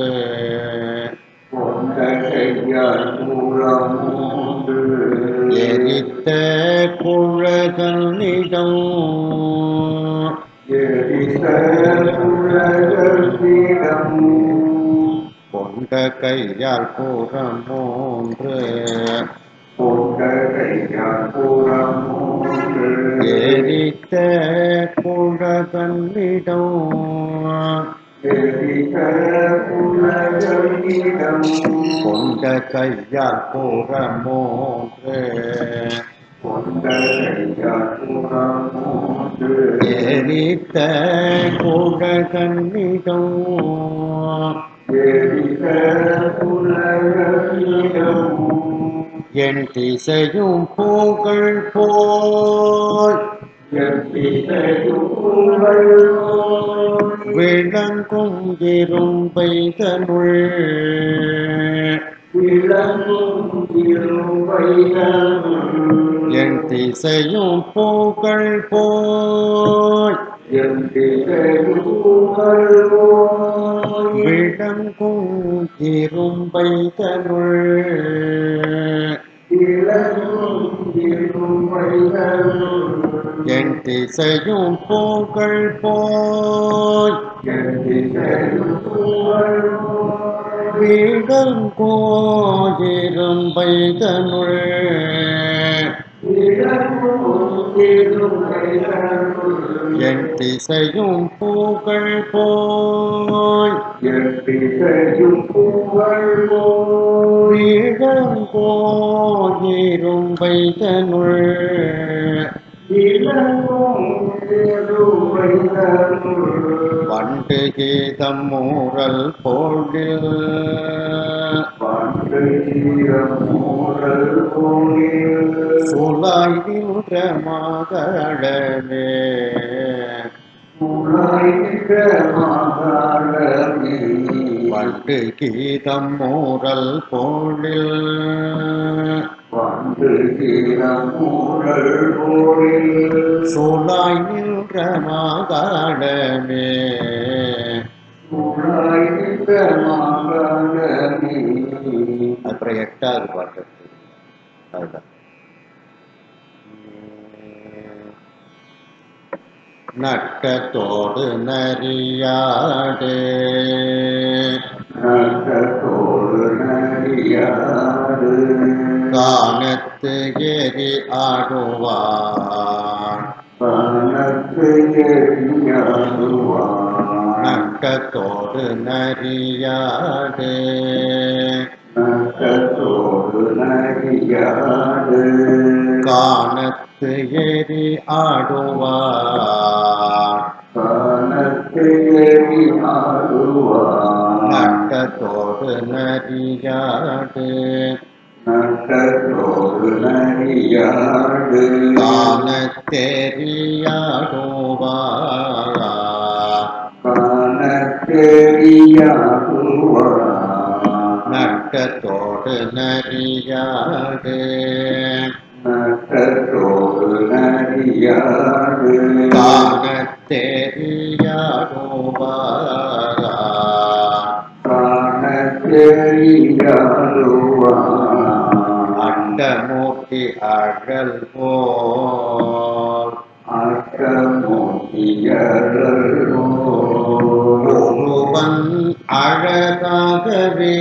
எரித்த குழகன்னிடம் கொண்ட கையால் புறம் 3 எரித்த குழகன்னிடம் கொண்ட கையால் புறம் 3 எரித்த குழகன்னிடம் என் திசையும் பூக்கள் போல் விளங்கும் இரும்பை தனுள் என் திசையும் பூக்கள் போய் விளங்கும் இரும்பை தருள் என் திசையும் பூக்கள் போய் விளங்கோ இரும்பை தருள் என் திசையும் பூக்கள் போய் விளங்கோ இரும்பை தருள் வண்டு கீதம் மூரல் போழில் சுலாய் நின்ற மகளே வண்டு கீதம் மூரல் போழில் சுலாய் நின்ற மகளே அப்புறம் 8வது பாட்டு அதுதான். நட்டத்தோடு நரியாடு கானத்து ஏறி ஆடுவான் நட்டத்தோடு நரியாடு கானத்து ஏறி ஆடுவான் நட்டத்தோடு நரியாடு கானத்தெரியாடுவான் நட்டத்தோடு நரியாடு கானத்தெரியாடுவான் அட்டமூர்த்தி அழல் போல் ஒருவன் அழகாகவே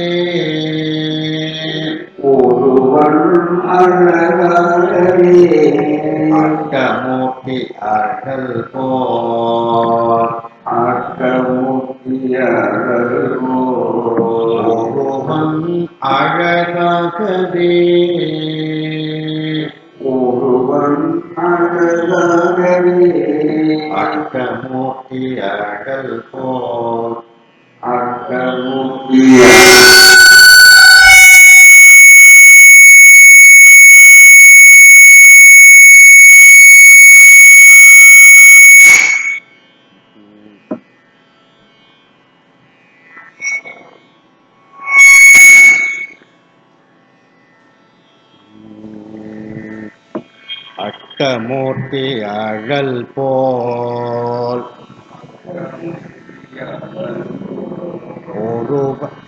அட்டமூர்த்தி அழல் போல் ஒருவன் அழகாகவே அட்டமூர்த்தி அழல் போல் அட்டமூர்த்தி அழல் போல்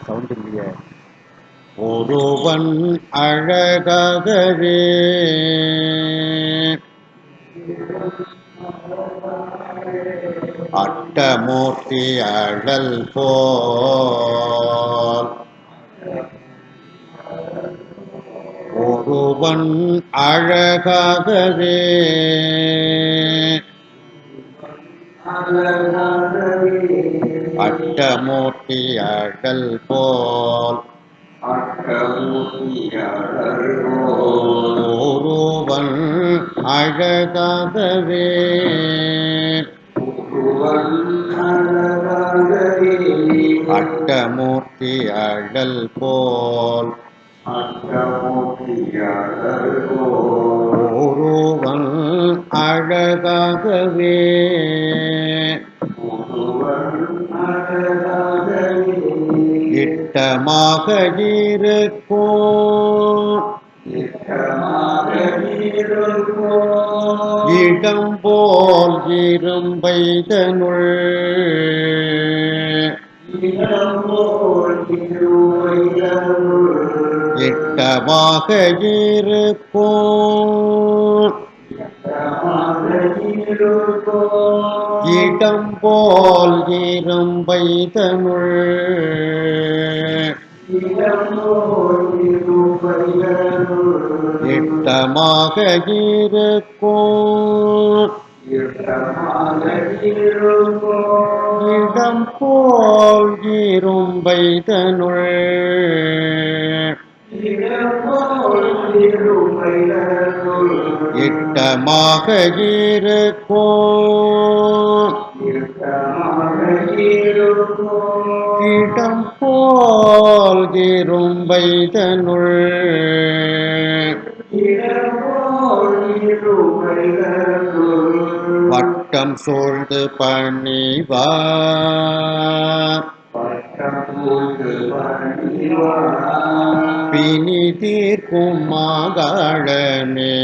சவுண்ட் இல்லையே ஒருவன் அழகாகவே அட்டமூர்த்தி அழல் போல் ஒருவன் அழகாகவே அட்டமூர்த்தி அழல் போல் ஒருவன் அழகாகவே அட்டமூர்த்தி அழல் போல் ஒருவன் அழகாகவே இட்ட எட்டமாக இருக்கும் இடம் போல் இரும்பைதனுள் எட்டமாக இருக்கும் இடம் போல் இரும்பைதனுள் எட்டமாக இருக்கும் இடம் போல் இரும்பைதனுள் எட்டமாக இருக்கும் இடம் போல் இரும்பைதனுள் வட்டம் சூழ்ந்து பணிவார் பிணி தீர்க்கும் மாகாளமே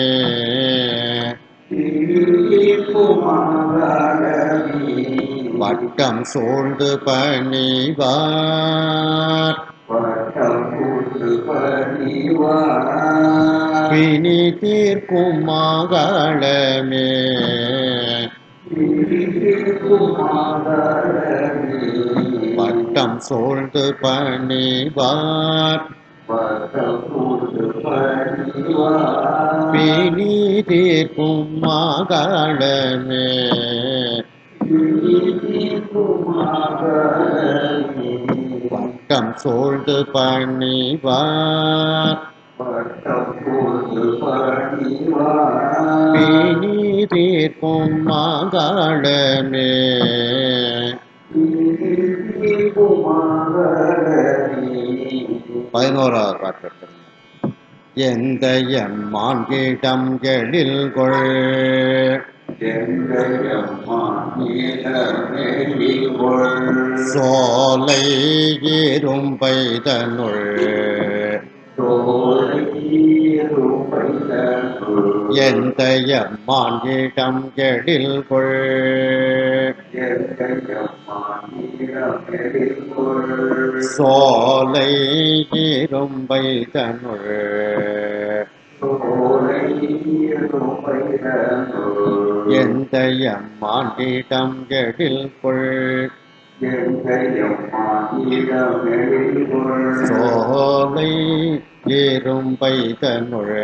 வட்டம் சூழ்ந்து பணிவார் பிணி தீர்க்கும் மாகாளமே வட்டம் சூழ்ந்து பணிவார் பிணி தீர்க்கும் மாகாளமே வட்டம் சூழ்ந்து பணிவார் பிணி தீர்க்கும் மாகாளமே 11வது பாட்டு எந்த எம்மான்கிடம் எழில் கொள் சோலை இரும்பைதனுள் எந்த எம்மான்கிடம் எழில் கொள் சோலை இரும்பைதனுள் எந்த எம்மான்கிடம் எழில் கொள் சோலை இரும்பைதனுள்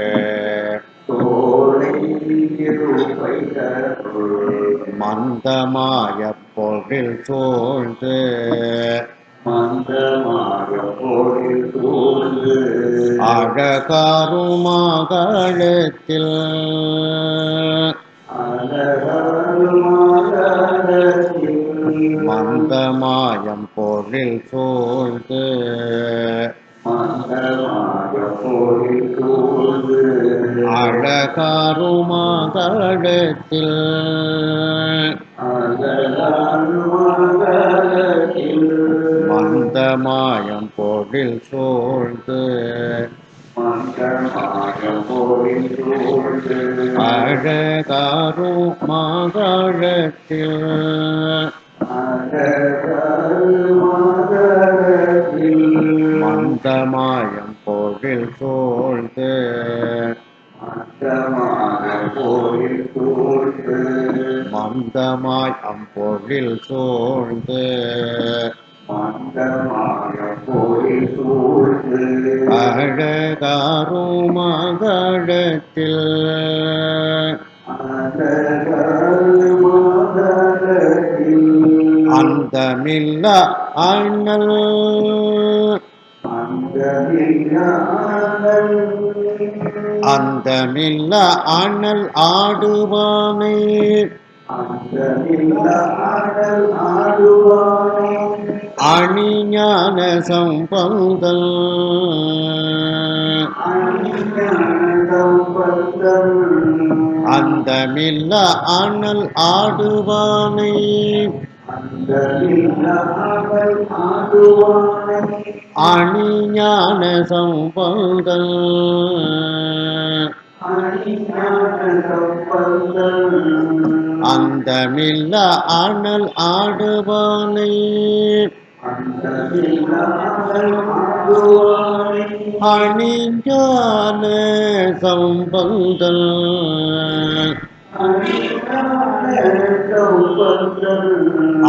மந்தமாய பொழில் சூழ்ந்து அழகாருமாகத்தில் மந்தமாயம் பொழில் சூழ்ந்து அழகாருமாகத்தில் மந்தமாயம் பொழில் சூழ்ந்து அழகாருமாகத்தில் மந்தமாயம் பொழில் சூழ்ந்து மந்தமாய் அம்பொழில் சூழ்ந்து அழகாருமகத்தில் அந்தமில்ல அண்ணல் அந்தமில்ல அண்ணல் ஆடுவானை அணிஞான சம்பந்தல் அந்தமில்ல அண்ணல் ஆடுவானை அணிஞான சம்பந்தன் அந்தமில்ல அனல் ஆடுவானை அணிஞான சம்பந்தன்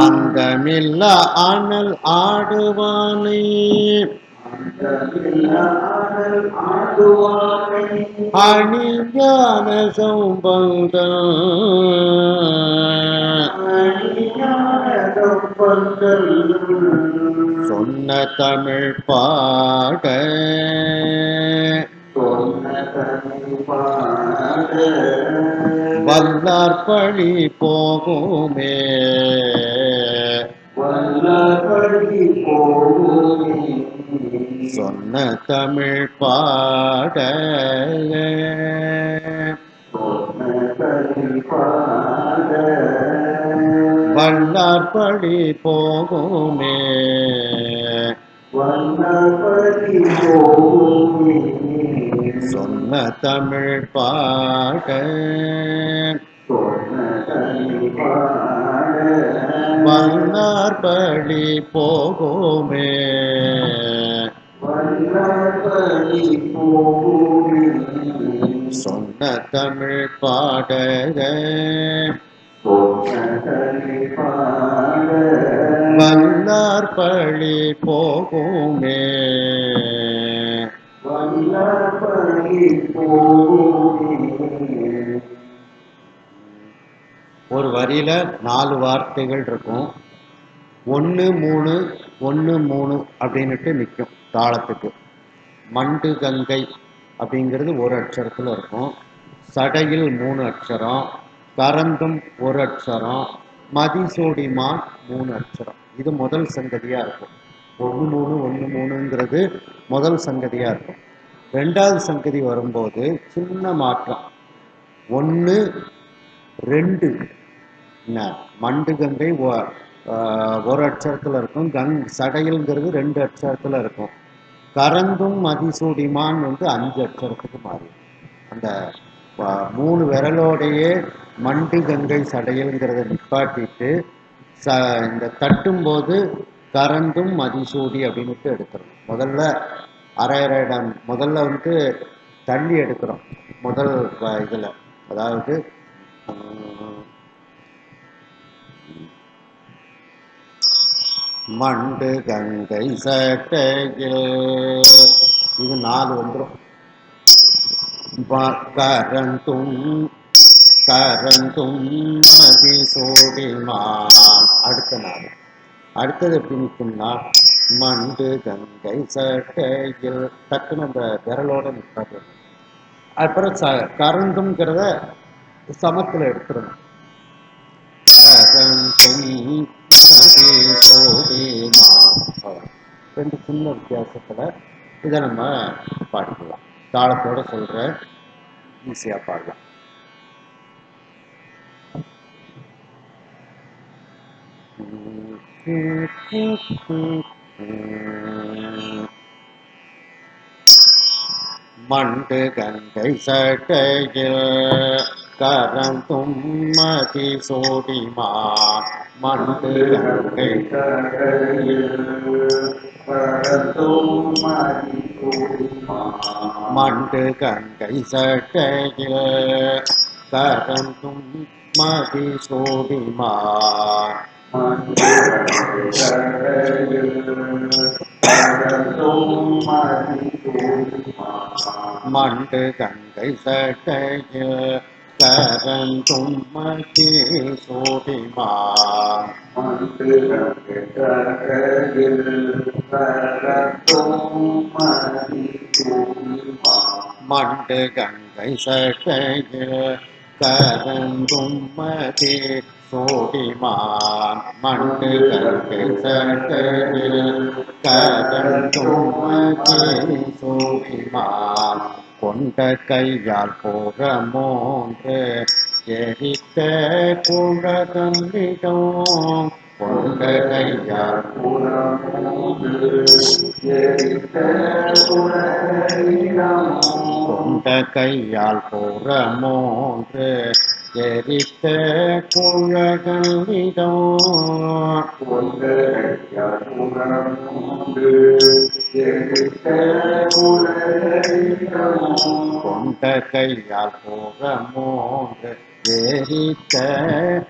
அந்தமில்ல அனல் ஆடுவானை அணிஞான சம்பந்தன் சொன்ன தமிழ் பாட வல்லார் பழி போகுமே சொன்ன தமிழ் பாட வல்லார் பழி போகுமே சொன்ன தமிழ் பாட வல்லார் பழி போகுமே சொன்ன தமிழ் பாடக வல்லார் பழி போகுமே ஒரு வரியில 4 வார்த்தைகள் இருக்கும். 1 3 1 3 அப்படின்னுட்டு நிற்கும் தாளத்துக்கு. மண்டு கங்கை அப்படிங்கிறது ஒரு அட்சரத்தில் இருக்கும். சடையில் 3 அட்சரம், கரந்தும் ஒரு அட்சரம், மதிசோடிமான் 3 அட்சரம். இது முதல் சங்கதியாக இருக்கும். 1 3 1 3ங்கிறது முதல் சங்கதியாக இருக்கும். 2வது சங்கதி வரும்போது சின்ன மாற்றம். 1 2 மண்டு கங்கை ஒரு அட்சரத்தில் இருக்கும். சடையில்ங்கிறது 2 அட்சரத்தில் இருக்கும். கரந்தும் மதிசூடிமான் 5 அட்சரத்துக்கு மாறி அந்த 3 விரலோடையே மண்டு கங்கை சடையல்ங்கிறத நிப்பாட்டிட்டு இந்த தட்டும்போது கரந்தும் மதிசூடி அப்படின்ட்டு எடுக்கிறோம். முதல்ல அரை இடம் முதல்ல தள்ளி எடுக்கிறோம். முதல் இதில் அதாவது மண்டு கங்கை சட்டையில் இது 4 வந்துடும். கரந்தும் கரந்தும் மதிசோடிமான் அடுத்த 4. அடுத்தது எப்படி நிற்கும்னா மண்டு கங்கை சட்டையில் டக்குன்னு அந்த விரலோட நிற்காது. அப்புறம் கரந்தும்ங்கிறத சமத்தில் எடுத்துடணும். கரந்தும் ரெண்டு சின்ன வித்தியாசத்துல இதை நம்ம பாடிக்கலாம். தாளத்தோட சொல்ற ஈஸியா பாடலாம். மண்டு கங்கை சட்டையில் கரந்தும் மதிசோடிமான் மண்டு கங்கை மண்டு கங்கை சட்டையில் கரந்தும் மதிசோடிமான் மண்டு கங்கை சட்டையில் கரந்தும் மதிசோடிமான் மண்டு கங்கை சட்டையில் கரந்தும் மதிசோடிமான் மண்டு கங்கை சட்டையில் கரந்தும் மதிசோடிமான் கொண்ட கையால் போக 3 எரித்த குழகம்பிடம் கொண்ட கையால் கொண்ட கையால் புறமோன்று எரித்த குழகலிடம் கொண்ட கையால் புறமோன்று எரித்த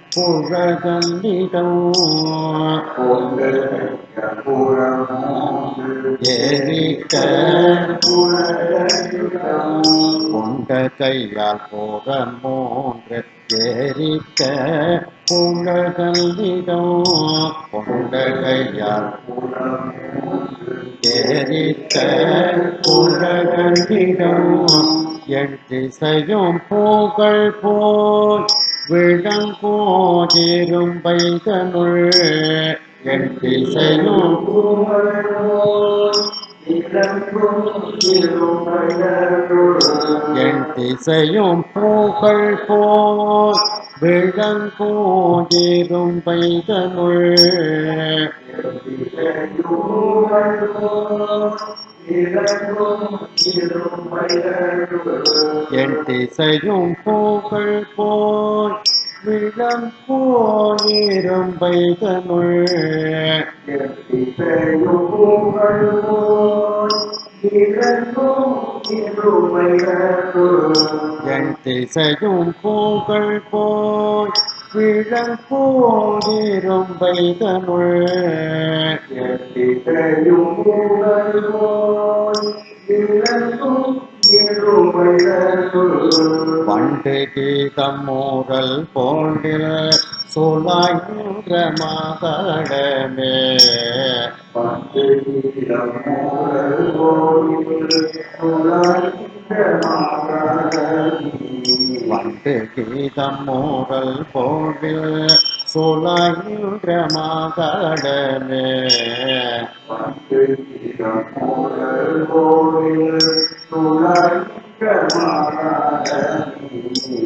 குழகலிடம் எரித்த கொண்ட கையால் புறமோன்று எரித்த குழகலிடம் கொண்ட கையால் எரித்த குழகலிடம் என் திசையும் புகழ் போல் விளங்கோதிரும்பைதனுள் என் திசையும் என் திசையும் புகழ் போல் விளங்கோதிரும்பைதனுள் என் திசையும் புகழ் போல் விளங்கோதிரும்பைதனுள் என் திசையும் புகழ் போல் விளங்கோதிரும்பைதனுள் வண்டு கீதம் மூடல் போன்றில் சொலாய்கின்ற மாதடமே வண்டு கீதம் மூடல் போன்றில் சொலாய்கின்ற மாதடமே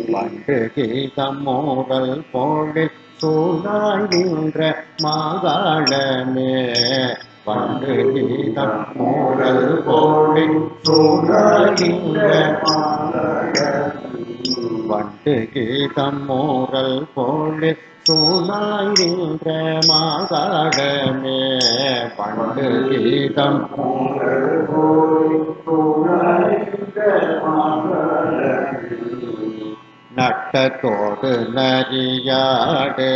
வண்டு கீதம் மூடல் போடு சூழாய்கின்ற மாகாளமே வண்டு கீதம் மூடல் போடு சூழாய்கின்ற வண்டு கீதம் மூடல் போடு சூழாய்கின்ற மாகாளமே வண்டு கீதம் நட்டத்தோடு நரியாடு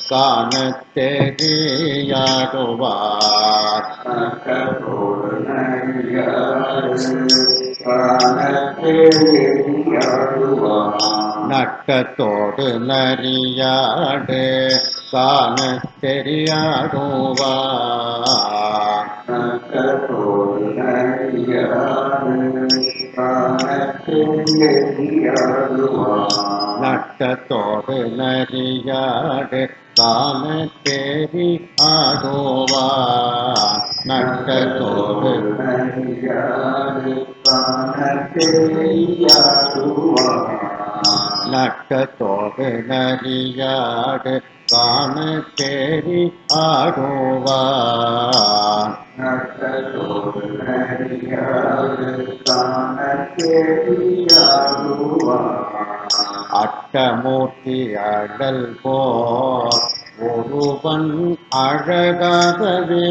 காணத் தெரியாடுவார் நட்டத்தோடு நரியாடு காணத் தெரியாடுவார் நட்டத்தோடு நரியாடு காணத் தெரியாடுவார் நட்டத்தோடு நட்டத்தோடு நரியாடு காணத் தெரியாடுவார் அட்டமூர்த்தி அடல் போர் ஒருவன் அழகாகவே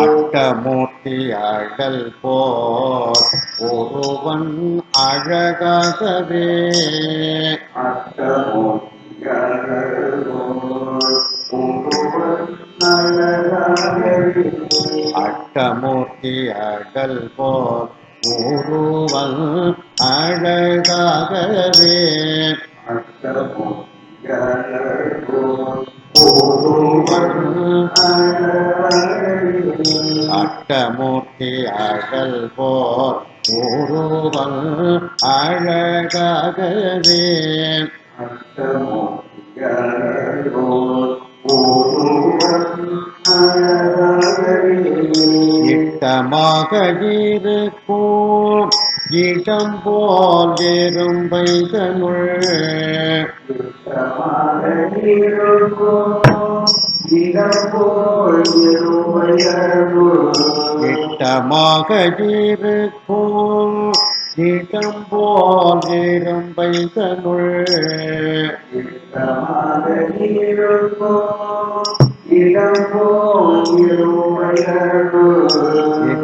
அட்டமூர்த்தி அடல் போர் ஒருவன் அழகாகவே அட்டமூர்த்தி அடல் போர் ஒருவன் அழகாகவே அட்டமூர்த்தி அடல் போர் ஒருவன் அழகாகவே இட்டமாக இருக்கும் இடம் போல் எறும்பை தனுள் இட்டமாக இருக்கும் இடம் போல் எறும்பை தனுள்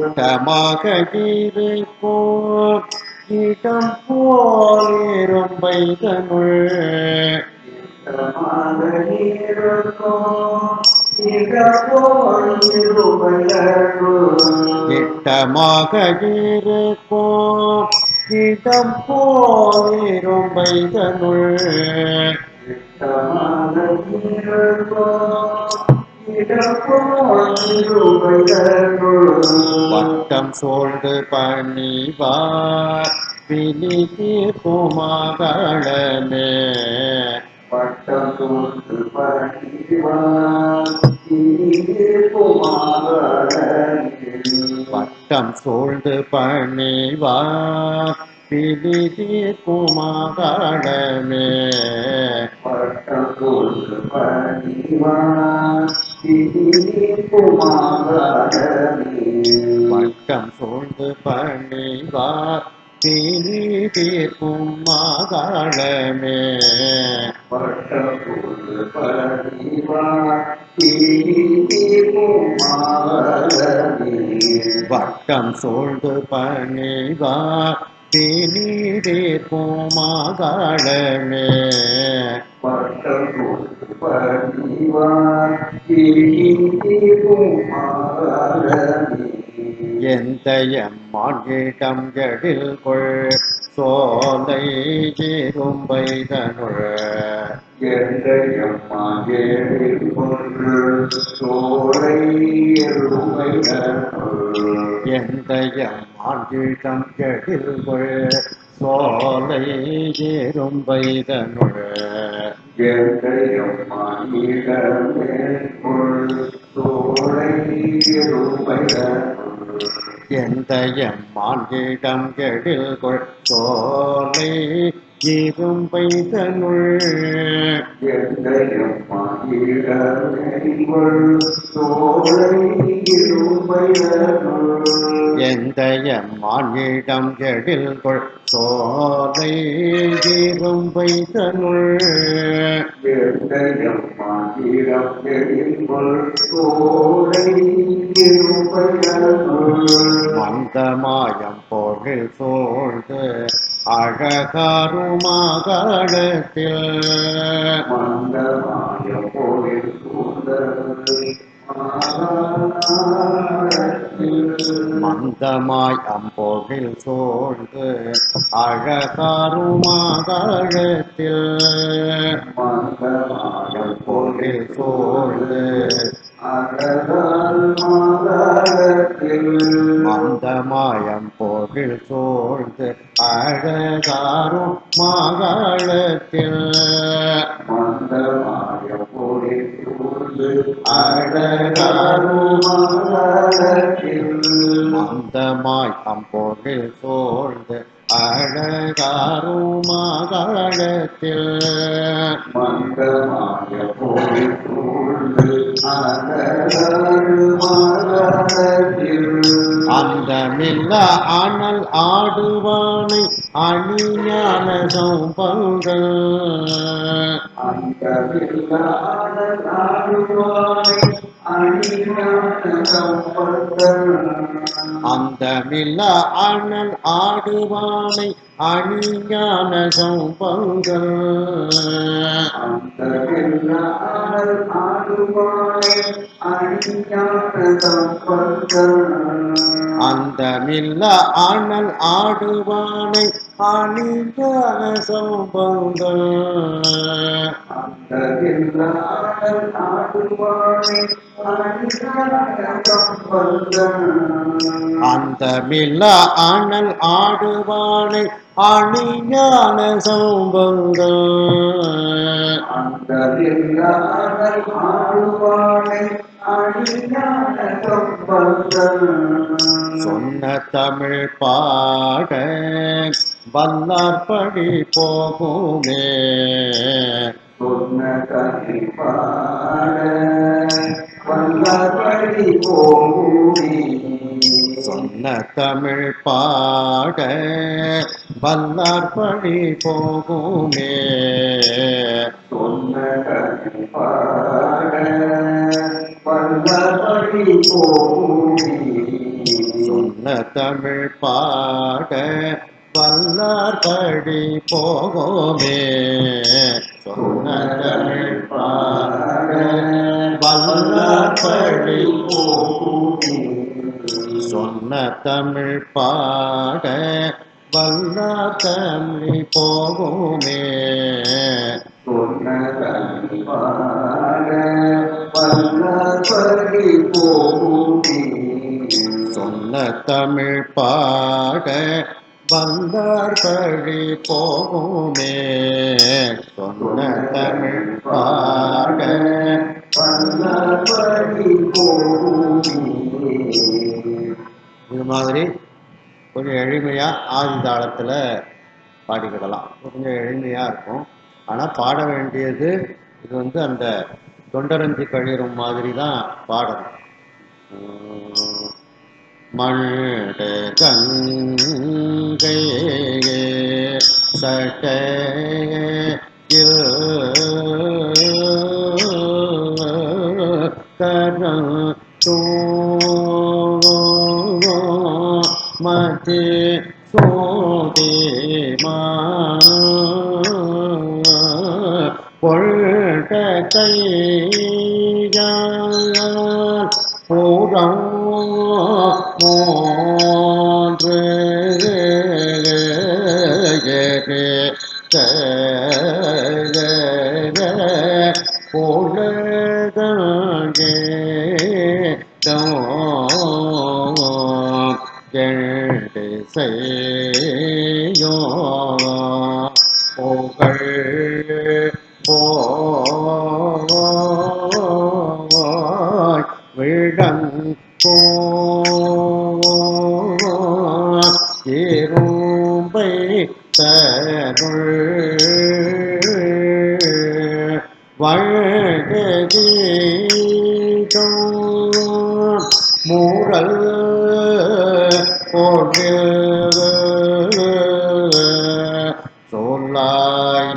இட்டமாக இருக்கும் இடம் போல் எறும்பை தனுள் இட்டமாக இருக்கும் இடம் போல் எறும்பை தனுள் வட்டம் சோழ்ந்து பணிவார் பிணி தீர்க்குமாகளமே வட்டம் சூழ்ந்து பணிவார் பிணி தீர்க்குமாகளமே வட்டம் சூழ்ந்து பணிவார் பிணி தீர்க்கும் மகளமே வட்டம் சூழ்ந்து பணிவார் பிணி தீர்க்கும் மகளமே எந்த எம்மானிடம் எழில் கொள் சோலை இரும்பை தனுள் எந்த எம்மானிடம் எழில் கொள் சோலை இரும்பை தனுள் எந்த எம்மானிடம் எழில் கொள் சோலை இரும்பை தனுள் எந்த எம்மானிடம் எழில் கொள் சோலை இரும்பை தனுள் மந்தமாயம் பொழில் சூழ்ந்து அழகாரும் மகளத்தில் மந்தமாய் அம்பொழில் சூழ்ந்து அழகாரும் மகளத்தில் பொழில் சூழ்ந்து மந்தமாயம் பொழில் சூழ்ந்து அழகாரும் மகளத்தில் மந்தமாய் அம்பொழில் சூழ்ந்து அழகாரும் மகளத்தில் அந்தமில்ல அனல் ஆடுவானை அணிஞான சம்பங்கள் அந்தமில்ல அனல் ஆடுவானை அணிஞான சம்பங்கள் அந்தமில்ல அனல் ஆடுவானை அணிஞான சம்பங்கள் அந்தமில்ல அனல் ஆடுவானை அணிஞான சம்பங்கள் சொன்ன தமிழ் பாட வல்லார்படி போகுமே. சொன்ன தமிழ் பாட வல்லார்படி போகுமே. சொன்ன தமிழ் பாட வல்லார்படி போகுமே. சொன்ன தமிழ் பாட வல்லார்படி போகுமே. சொன்ன தமிழ் பாட வல்லார்படி போகுமே. சொன்ன தமிழ் பாட வல்லார்படி போகுமே. சொன்ன தமிழ் பாட வல்லார் தமிழ் போகுமே. சொன்ன தமிழ் பாட வல்லார்படி போகுமே. சொன்ன தமிழ் பாட வல்லார்படி போகுமே. சொன்ன தமிழ் பாட வல்லார்படி போகுமே. இது மாதிரி கொஞ்சம் எளிமையாக ஆதி தாளத்தில் பாடிக்கிடலாம். கொஞ்சம் எளிமையாக இருக்கும். ஆனால் பாட வேண்டியது இது வந்து அந்த தொண்டரஞ்சு கழிறும் மாதிரி தான் பாடணும். மண்ட கங்கை சட்டையில் கரம் மதி சோதிமா பொருட்ட கையால் பூரம் மூன்று பொழுதே கெண்டு செய்யோ புகழ் போய் விடங்கோ இரும்பை தருள் வழகீதோ மூரல் போடு சொல்லாய்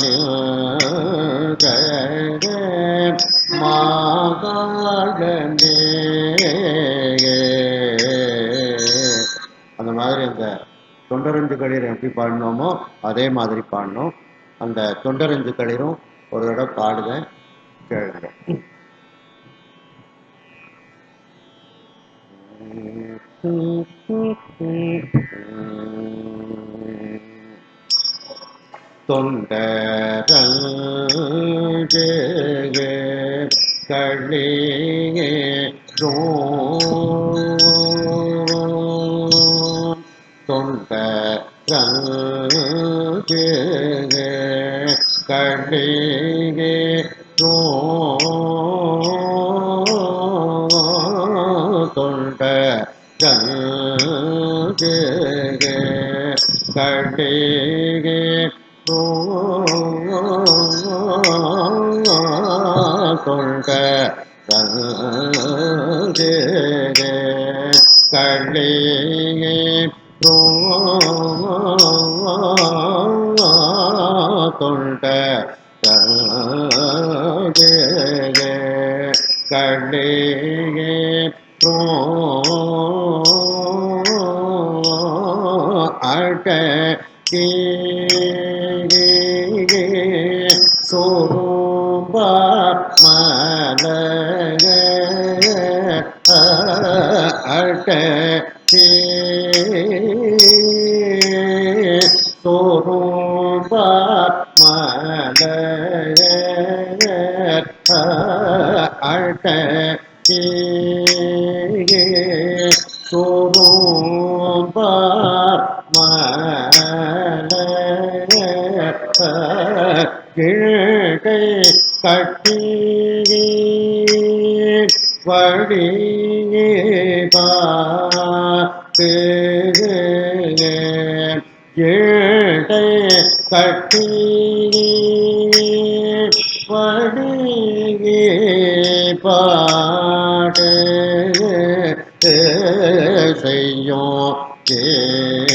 மாகாளனே. அந்த மாதிரி அந்த தொண்டரஞ்சு களிர் எப்படி பாடினோமோ அதே மாதிரி பாடணும். அந்த தொண்டரஞ்சு களிரும் ஒரு தடவை பாடுவேன், கேளுங்க. தொண்டரஞ்சு களிரோ தொண்டரஞ்சு களிரோ தொண்டரஞ்சு களிரோ தொண்டரஞ்சு களிரோ தொண்டரஞ்சு களிரோ அடக்கி சொரூப மலக அடக்கி சொரூப மலக அடக்கி சொரூப கிழக்கை கட்டி வழி காத்து ஏழை கட்டி வடிகே பாடு செய்யும் கேடம்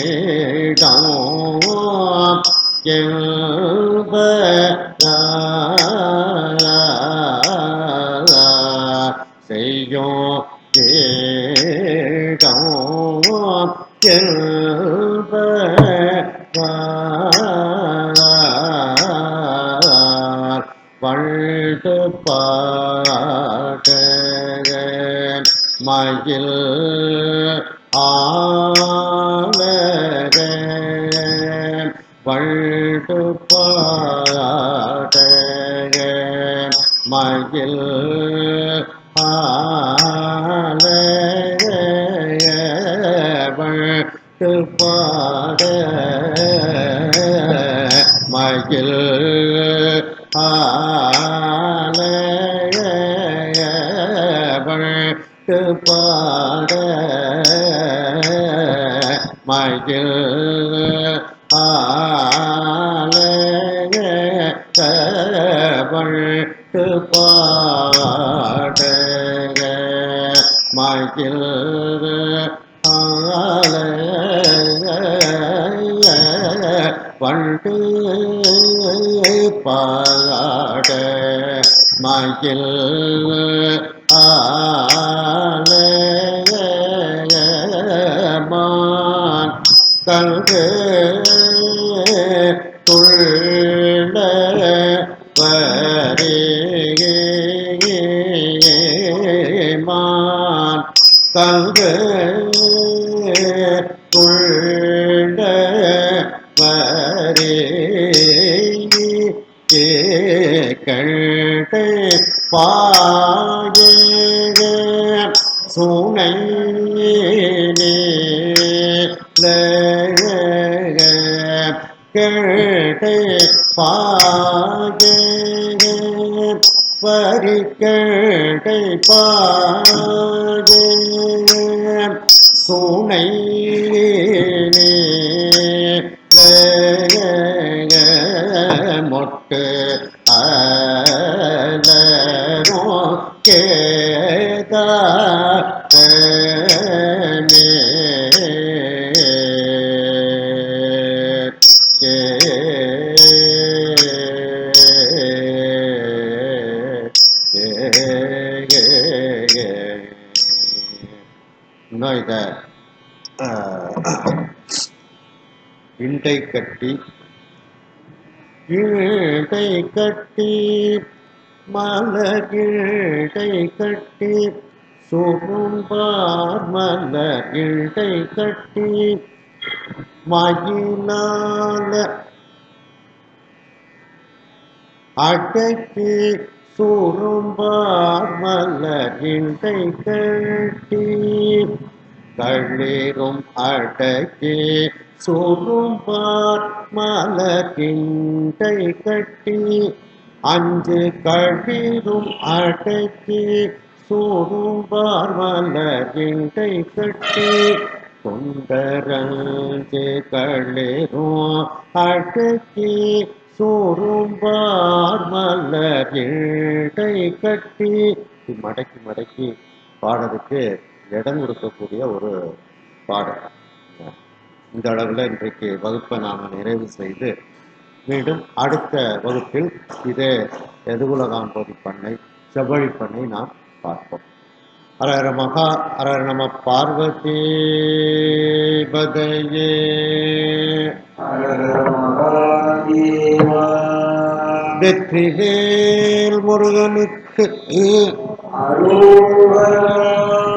செய்யும் கேடம் வழ்து பாட மயில் ஆலக வழ்து பாட மயில் ஆலக வழ்து பாட மயில் ஆலயவழ்த்து பாட மயில் ஆலயவழ்த்து பாட மயில் வண்டு பாட மயில் ஆலயமான் கங்கு துள்ள வரேமான் கங்கு துள்ள வரே கண்டு பாய சுனை கேட்டு பாய பரிக்கட்டை பாய சுனை மொட்டு அலரோ கேதா இன்னும் இதை இண்டை கட்டி இழை கட்டி மலகிழை கட்டி சுரும்பார் மலகிழை கட்டி மயிலால அடக்கி சுரும்பார் மலகிழை கட்டி களிரும் அடக்கி சுரும்பார் மலகிண்டை கட்டி அஞ்சு கழிரும் அடக்கி சுரும்பார் மலகிண்டை கட்டி தொண்டரஞ்சு களிரும் அடக்கி சுரும்பார் மலகிண்டை கட்டி மடக்கி மடக்கி பாடுறதுக்கு இடம் கொடுக்கக்கூடிய ஒரு பாடல். இந்த அளவில் இன்றைக்கு வகுப்பை நாம் நிறைவு செய்து மீண்டும் அடுத்த வகுப்பில் இதே எதுகுலகாம்போதி பண்ணை செவ்வழி பண்ணை நாம் பார்ப்போம். ஹரஹர மகா ஹரஹர நம பார்வதி பதையே வெற்றிவேல் முருகனுக்கு அரோகரா.